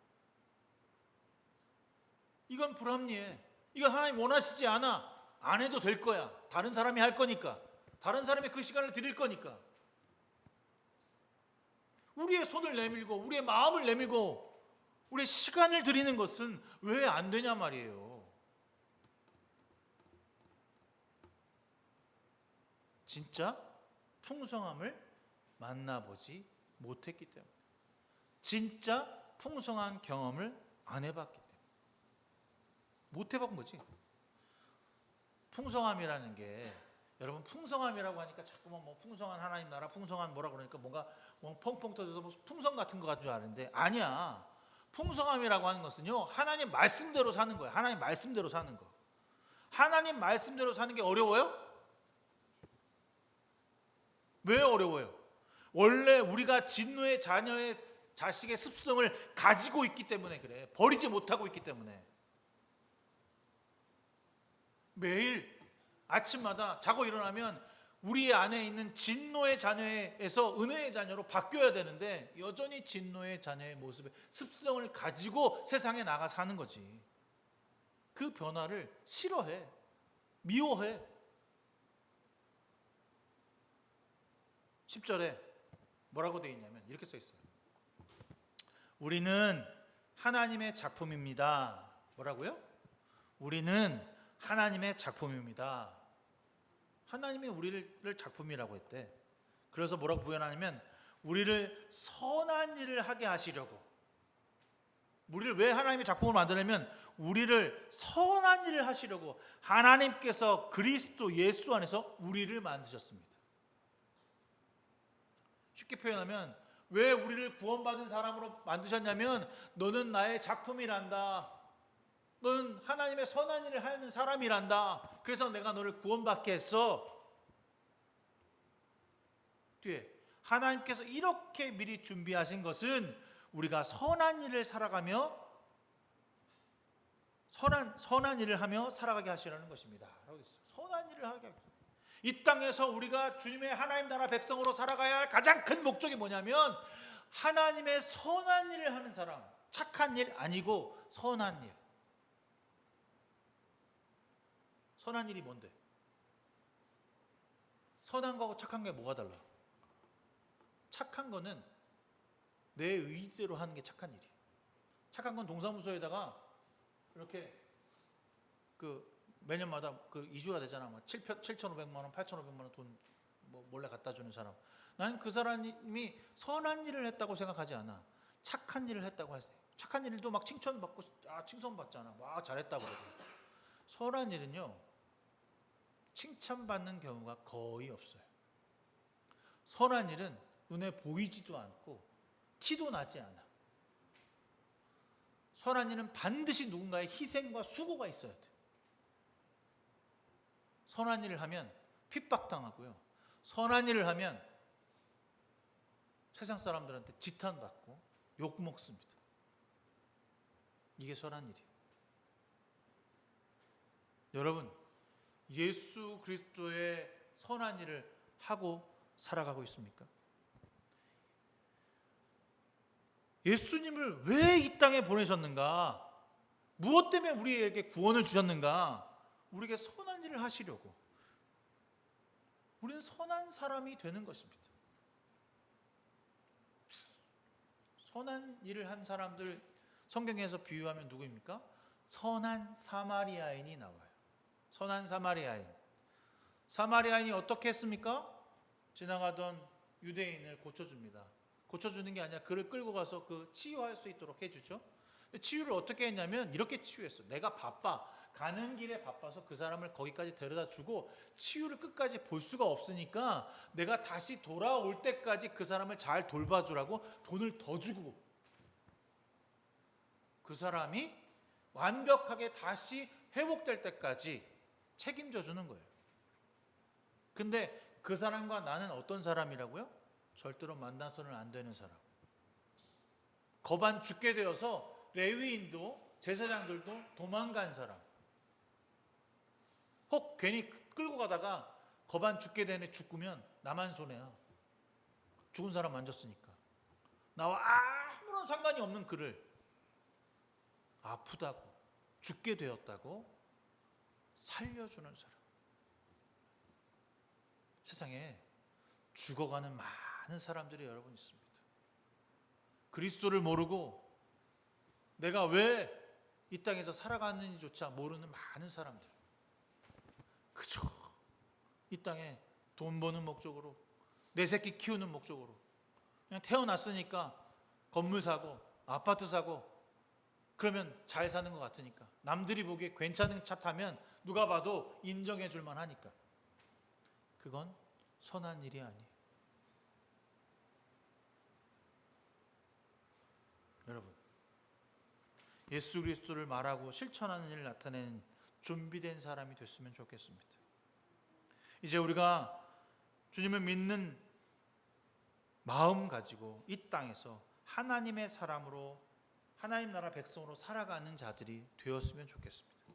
이건 불합리해. 이건 하나님 원하시지 않아. 안 해도 될 거야. 다른 사람이 할 거니까. 다른 사람이 그 시간을 드릴 거니까. 우리의 손을 내밀고 우리의 마음을 내밀고 우리의 시간을 드리는 것은 왜 안 되냐 말이에요. 진짜 풍성함을 만나보지 못했기 때문에. 진짜 풍성한 경험을 안 해봤기 때문에. 못 해본 거지. 풍성함이라는 게, 여러분 풍성함이라고 하니까 자꾸만 뭐 풍성한 하나님 나라, 풍성한 뭐라 그러니까 뭔가 펑펑 터져서 뭐 풍성 같은 거 같은 줄 아는데 아니야. 풍성함이라고 하는 것은요, 하나님 말씀대로 사는 거야. 하나님 말씀대로 사는 거. 하나님 말씀대로 사는 게 어려워요? 왜 어려워요? 원래 우리가 진노의 자녀의 자식의 습성을 가지고 있기 때문에 그래. 버리지 못하고 있기 때문에. 매일 아침마다 자고 일어나면 우리 안에 있는 진노의 자녀에서 은혜의 자녀로 바뀌어야 되는데 여전히 진노의 자녀의 모습의 습성을 가지고 세상에 나가 사는 거지. 그 변화를 싫어해. 미워해. 10절에 뭐라고 되어 있냐면 이렇게 써 있어요. 우리는 하나님의 작품입니다. 뭐라고요? 우리는 하나님의 작품입니다. 하나님이 우리를 작품이라고 했대. 그래서 뭐라고 부연하냐면 우리를 선한 일을 하게 하시려고. 우리를 왜 하나님의 작품으로 만드냐면 우리를 선한 일을 하시려고 하나님께서 그리스도 예수 안에서 우리를 만드셨습니다. 쉽게 표현하면 왜 우리를 구원받은 사람으로 만드셨냐면 너는 나의 작품이란다. 너는 하나님의 선한 일을 하는 사람이란다. 그래서 내가 너를 구원받게 했어. 뒤에 하나님께서 이렇게 미리 준비하신 것은 우리가 선한 일을 살아가며 선한 일을 하며 살아가게 하시라는 것입니다. 선한 일을 하게. 이 땅에서 우리가 주님의 하나님 나라 백성으로 살아가야 할 가장 큰 목적이 뭐냐면 하나님의 선한 일을 하는 사람. 착한 일 아니고 선한 일. 선한 일이 뭔데? 선한 거하고 착한 게 뭐가 달라? 착한 거는 내 의지대로 하는 게 착한 일이에요. 착한 건 동사무소에다가 이렇게 매년마다 이슈가 되잖아. 7,500만 원, 8,500만 원 돈 몰래 갖다 주는 사람. 나는 그 사람이 선한 일을 했다고 생각하지 않아. 착한 일을 했다고 하세요. 착한 일도 막 칭찬받고 칭송받잖아. 와 잘했다고 그러고. 선한 일은요 칭찬받는 경우가 거의 없어요. 선한 일은 눈에 보이지도 않고 티도 나지 않아. 선한 일은 반드시 누군가의 희생과 수고가 있어야 돼. 선한 일을 하면 핍박당하고요. 선한 일을 하면 세상 사람들한테 지탄받고 욕먹습니다. 이게 선한 일이에요. 여러분, 예수 그리스도의 선한 일을 하고 살아가고 있습니까? 예수님을 왜 이 땅에 보내셨는가? 무엇 때문에 우리에게 구원을 주셨는가? 우리에게 선한 일을 하시려고. 우리는 선한 사람이 되는 것입니다. 선한 일을 한 사람들 성경에서 비유하면 누구입니까? 선한 사마리아인이 나와요. 선한 사마리아인. 사마리아인이 어떻게 했습니까? 지나가던 유대인을 고쳐줍니다. 고쳐주는 게 아니라 그를 끌고 가서 치유할 수 있도록 해주죠. 근데 치유를 어떻게 했냐면 이렇게 치유했어. 내가 바빠. 가는 길에 바빠서 그 사람을 거기까지 데려다 주고 치유를 끝까지 볼 수가 없으니까 내가 다시 돌아올 때까지 그 사람을 잘 돌봐주라고 돈을 더 주고 그 사람이 완벽하게 다시 회복될 때까지 책임져 주는 거예요. 근데 그 사람과 나는 어떤 사람이라고요? 절대로 만나서는 안 되는 사람. 거반 죽게 되어서 레위인도 제사장들도 도망간 사람. 혹 괜히 끌고 가다가 거반 죽게 되네 죽으면 나만 손해야. 죽은 사람 만졌으니까. 나와 아무런 상관이 없는 그를 아프다고 죽게 되었다고 살려주는 사람. 세상에 죽어가는 많은 사람들이 여러분 있습니다. 그리스도를 모르고 내가 왜 이 땅에서 살아가는지조차 모르는 많은 사람들. 그저 이 땅에 돈 버는 목적으로 내 새끼 키우는 목적으로 그냥 태어났으니까 건물 사고 아파트 사고 그러면 잘 사는 것 같으니까, 남들이 보기에 괜찮은 차 타면 누가 봐도 인정해 줄 만하니까. 그건 선한 일이 아니에요. 여러분, 예수 그리스도를 말하고 실천하는 일을 나타내는 준비된 사람이 됐으면 좋겠습니다. 이제 우리가 주님을 믿는 마음 가지고 이 땅에서 하나님의 사람으로, 하나님 나라 백성으로 살아가는 자들이 되었으면 좋겠습니다.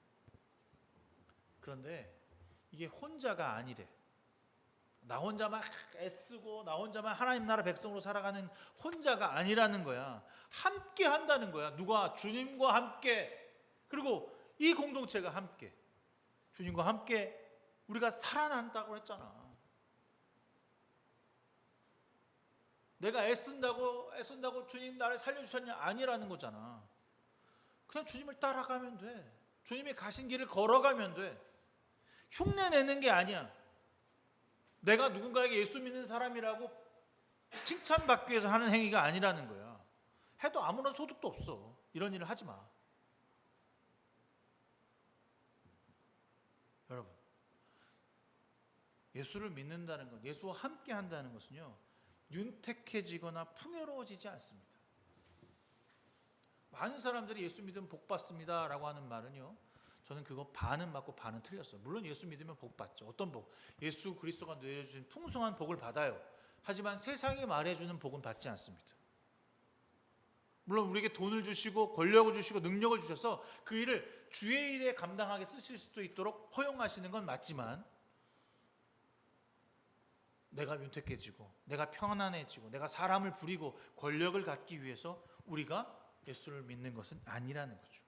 그런데 이게 혼자가 아니래. 나 혼자만 애쓰고 나 혼자만 하나님 나라 백성으로 살아가는 혼자가 아니라는 거야. 함께 한다는 거야. 누가? 주님과 함께. 그리고 이 공동체가 함께, 주님과 함께 우리가 살아난다고 했잖아. 내가 애쓴다고 주님 나를 살려주셨냐? 아니라는 거잖아. 그냥 주님을 따라가면 돼. 주님이 가신 길을 걸어가면 돼. 흉내 내는 게 아니야. 내가 누군가에게 예수 믿는 사람이라고 칭찬받기 위해서 하는 행위가 아니라는 거야. 해도 아무런 소득도 없어. 이런 일을 하지 마. 여러분, 예수를 믿는다는 것, 예수와 함께 한다는 것은요, 윤택해지거나 풍요로워지지 않습니다. 많은 사람들이 예수 믿으면 복 받습니다 라고 하는 말은요, 저는 그거 반은 맞고 반은 틀렸어요. 물론 예수 믿으면 복 받죠. 어떤 복? 예수 그리스도가 내려주신 풍성한 복을 받아요. 하지만 세상이 말해주는 복은 받지 않습니다. 물론 우리에게 돈을 주시고 권력을 주시고 능력을 주셔서 그 일을 주의 일에 감당하게 쓰실 수도 있도록 허용하시는 건 맞지만, 내가 윤택해지고 내가 평안해지고 내가 사람을 부리고 권력을 갖기 위해서 우리가 예수를 믿는 것은 아니라는 거죠.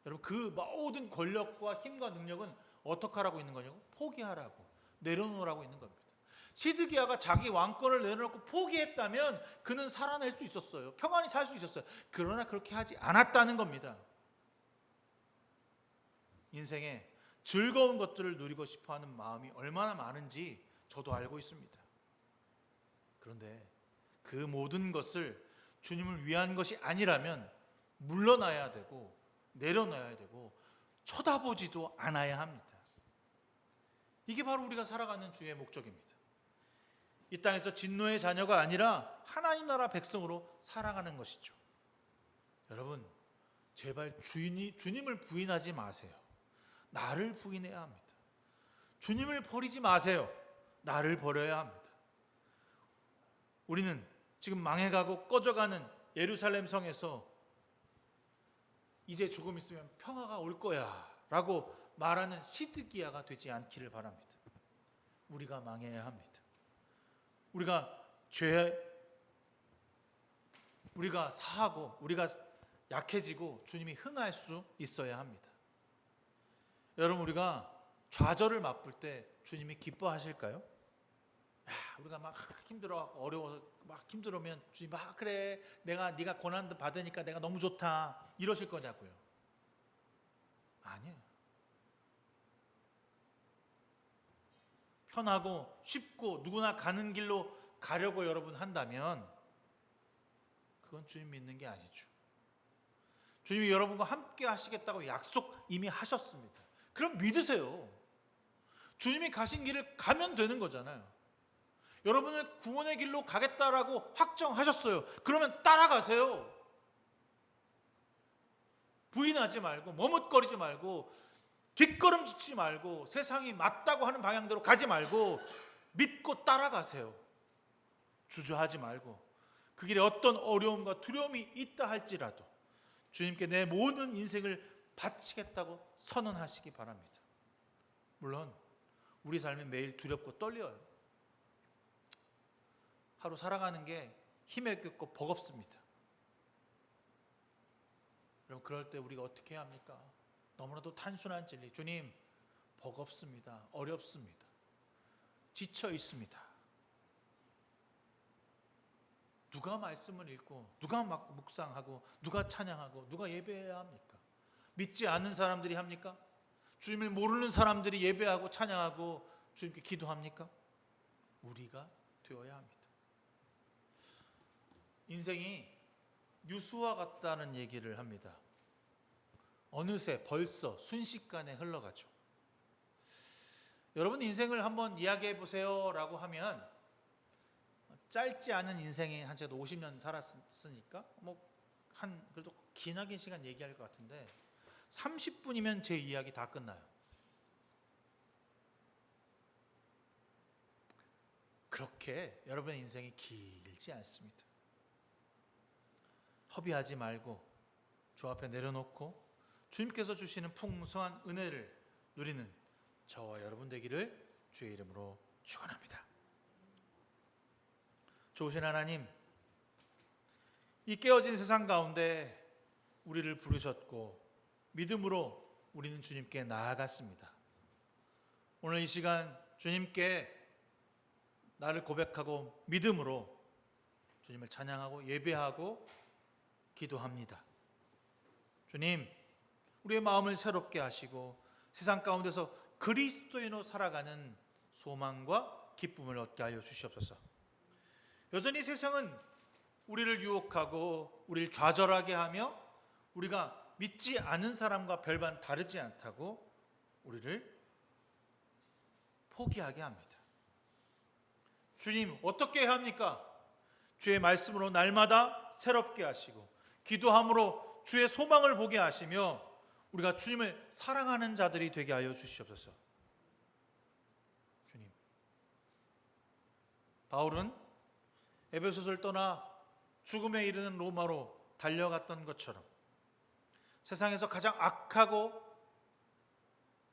여러분, 그 모든 권력과 힘과 능력은 어떻게 하라고 있는 거냐고? 포기하라고, 내려놓으라고 있는 겁니다. 시드기야가 자기 왕권을 내려놓고 포기했다면 그는 살아낼 수 있었어요. 평안히 살 수 있었어요. 그러나 그렇게 하지 않았다는 겁니다. 인생에 즐거운 것들을 누리고 싶어하는 마음이 얼마나 많은지 저도 알고 있습니다. 그런데 그 모든 것을 주님을 위한 것이 아니라면 물러나야 되고 내려놔야 되고 쳐다보지도 않아야 합니다. 이게 바로 우리가 살아가는 주의 목적입니다. 이 땅에서 진노의 자녀가 아니라 하나님 나라 백성으로 살아가는 것이죠. 여러분, 제발 주님을 부인하지 마세요. 나를 부인해야 합니다. 주님을 버리지 마세요. 나를 버려야 합니다. 우리는 지금 망해가고 꺼져가는 예루살렘 성에서 이제 조금 있으면 평화가 올 거야 라고 말하는 시드기야가 되지 않기를 바랍니다. 우리가 망해야 합니다. 우리가 사하고 우리가 약해지고 주님이 흥할 수 있어야 합니다. 여러분, 우리가 좌절을 맛볼 때 주님이 기뻐하실까요? 우리가 막 힘들어, 어려워서 막 힘들으면 주님 그래, 네가 고난 받으니까 내가 너무 좋다 이러실 거냐고요? 아니에요. 편하고 쉽고 누구나 가는 길로 가려고 여러분 한다면 그건 주님 믿는 게 아니죠. 주님이 여러분과 함께 하시겠다고 약속 이미 하셨습니다. 그럼 믿으세요. 주님이 가신 길을 가면 되는 거잖아요. 여러분은 구원의 길로 가겠다라고 확정하셨어요. 그러면 따라가세요. 부인하지 말고 머뭇거리지 말고 뒷걸음지지 말고 세상이 맞다고 하는 방향대로 가지 말고 믿고 따라가세요. 주저하지 말고 그 길에 어떤 어려움과 두려움이 있다 할지라도 주님께 내 모든 인생을 바치겠다고 선언하시기 바랍니다. 물론 우리 삶이 매일 두렵고 떨려요. 하루 살아가는 게 힘에 겹고 버겁습니다. 여러분, 그럴 때 우리가 어떻게 해야 합니까? 너무나도 단순한 진리, 주님 버겁습니다. 어렵습니다. 지쳐 있습니다. 누가 말씀을 읽고 누가 막 묵상하고 누가 찬양하고 누가 예배해야 합니까? 믿지 않는 사람들이 합니까? 주님을 모르는 사람들이 예배하고 찬양하고 주님께 기도합니까? 우리가 되어야 합니다. 인생이 유수와 같다는 얘기를 합니다. 어느새 벌써 순식간에 흘러가죠. 여러분 인생을 한번 이야기해 보세요 라고 하면 짧지 않은 인생에 한 제가 50년 살았으니까 그래도 기나긴 시간 얘기할 것 같은데 30분이면 제 이야기 다 끝나요. 그렇게 여러분의 인생이 길지 않습니다. 허비하지 말고 주 앞에 내려놓고 주님께서 주시는 풍성한 은혜를 누리는 저와 여러분 되기를 주의 이름으로 축원합니다. 좋으신 하나님, 이 깨어진 세상 가운데 우리를 부르셨고 믿음으로 우리는 주님께 나아갔습니다. 오늘 이 시간 주님께 나를 고백하고 믿음으로 주님을 찬양하고 예배하고 기도합니다. 주님, 우리의 마음을 새롭게 하시고 세상 가운데서 그리스도인으로 살아가는 소망과 기쁨을 얻게 하여 주시옵소서. 여전히 세상은 우리를 유혹하고 우리를 좌절하게 하며 우리가 믿지 않은 사람과 별반 다르지 않다고 우리를 포기하게 합니다. 주님, 어떻게 해야 합니까? 주의 말씀으로 날마다 새롭게 하시고 기도함으로 주의 소망을 보게 하시며 우리가 주님을 사랑하는 자들이 되게 하여 주시옵소서. 주님, 바울은 에베소서를 떠나 죽음에 이르는 로마로 달려갔던 것처럼 세상에서 가장 악하고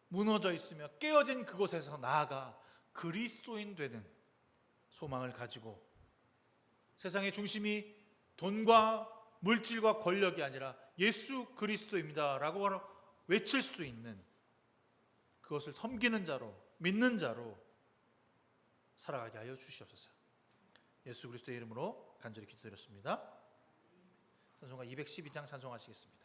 무너져 있으며 깨어진 그곳에서 나아가 그리스도인 되는 소망을 가지고 세상의 중심이 돈과 물질과 권력이 아니라 예수 그리스도입니다 라고 외칠 수 있는 그것을 섬기는 자로 믿는 자로 살아가게 하여 주시옵소서. 예수 그리스도의 이름으로 간절히 기도드렸습니다. 찬송가 212장 찬송하시겠습니다.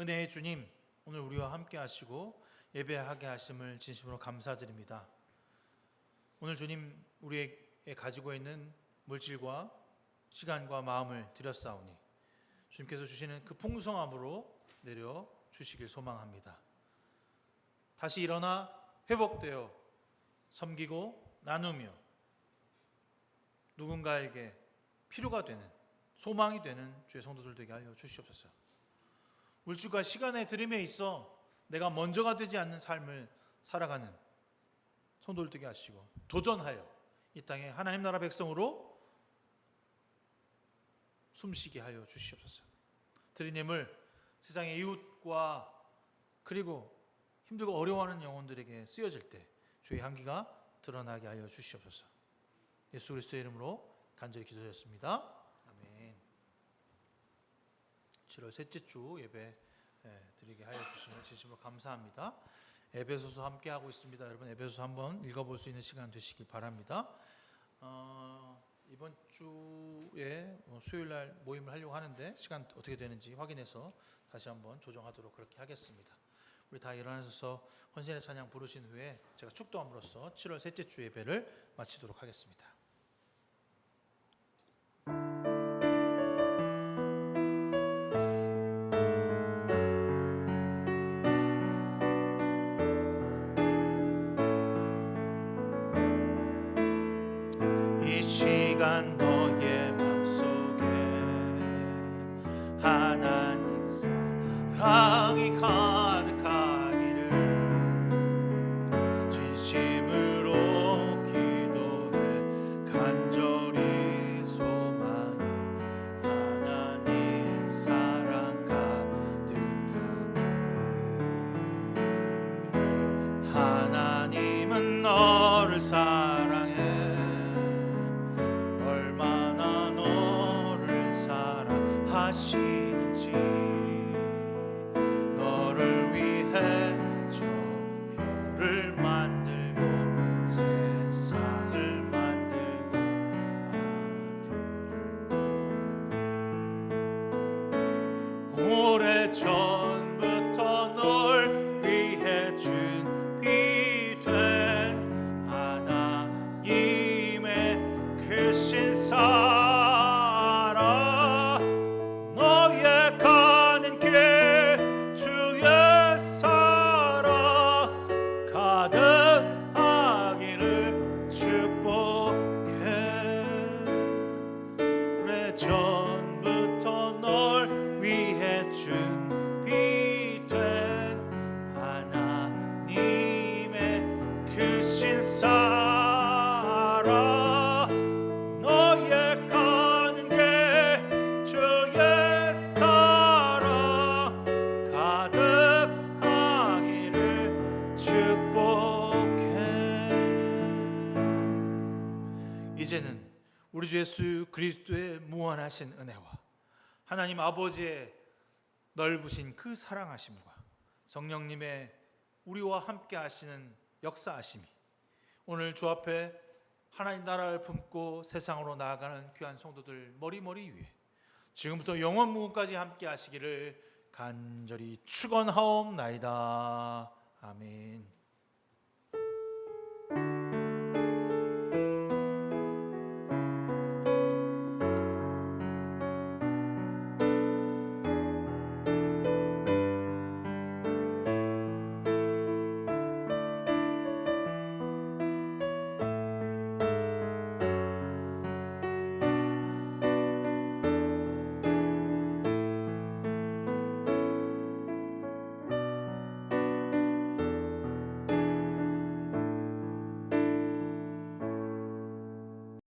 은혜의 주님, 오늘 우리와 함께 하시고 예배하게 하심을 진심으로 감사드립니다. 오늘 주님, 우리에게 가지고 있는 물질과 시간과 마음을 드렸사오니 주님께서 주시는 그 풍성함으로 내려 주시길 소망합니다. 다시 일어나 회복되어 섬기고 나누며 누군가에게 필요가 되는, 소망이 되는 주의 성도들 되게 하여 주시옵소서. 물질과 시간의 들임에 있어 내가 먼저가 되지 않는 삶을 살아가는 성도들 되게 하시고, 도전하여 이 땅에 하나님 나라 백성으로 숨쉬게 하여 주시옵소서. 드린 예물 세상의 이웃과 그리고 힘들고 어려워하는 영혼들에게 쓰여질 때 주의 향기가 드러나게 하여 주시옵소서. 예수 그리스도의 이름으로 간절히 기도드렸습니다. 아멘. 7월 셋째 주 예배 드리게 하여 주시면 진심으로 감사합니다. 에베소서 함께 하고 있습니다. 여러분 에베소서 한번 읽어볼 수 있는 시간 되시길 바랍니다. 이번 주에 수요일 날 모임을 하려고 하는데 시간 어떻게 되는지 확인해서 다시 한번 조정하도록 그렇게 하겠습니다. 우리 다 일어나셔서 헌신의 찬양 부르신 후에 제가 축도함으로써 7월 셋째 주 예배를 마치도록 하겠습니다. 이 시간 너의 맘속에 하나님 사랑이 가득하기를 진심으로 기도해 간절히 소망해. 하나님 사랑 가득하기를. 하나님은 너를 사랑해. 얼마나 너를 사랑하시는지. 너를 위해 저 별을 만들고 세상을 만들고 아들을 오래전부터 널 위해 준비된 하나님의 크신 사랑. 너의 가는 길 주의 사랑 가득하기를 축복해. 오래전부터 널 위해 준비된 하나님의 크신 사랑. 너의 가는 길 주의 사랑 가득하기를 축복해. 이제는 우리 주 예수 그리스도의 무한하신 은혜와 하나님 아버지의 넓으신 그 사랑하심과 성령님의 우리와 함께 하시는 역사하심이 오늘 주 앞에 하나님 나라를 품고 세상으로 나아가는 귀한 성도들 머리머리 위에 지금부터 영원 무궁까지 함께 하시기를 간절히 축원하옵나이다. 아멘.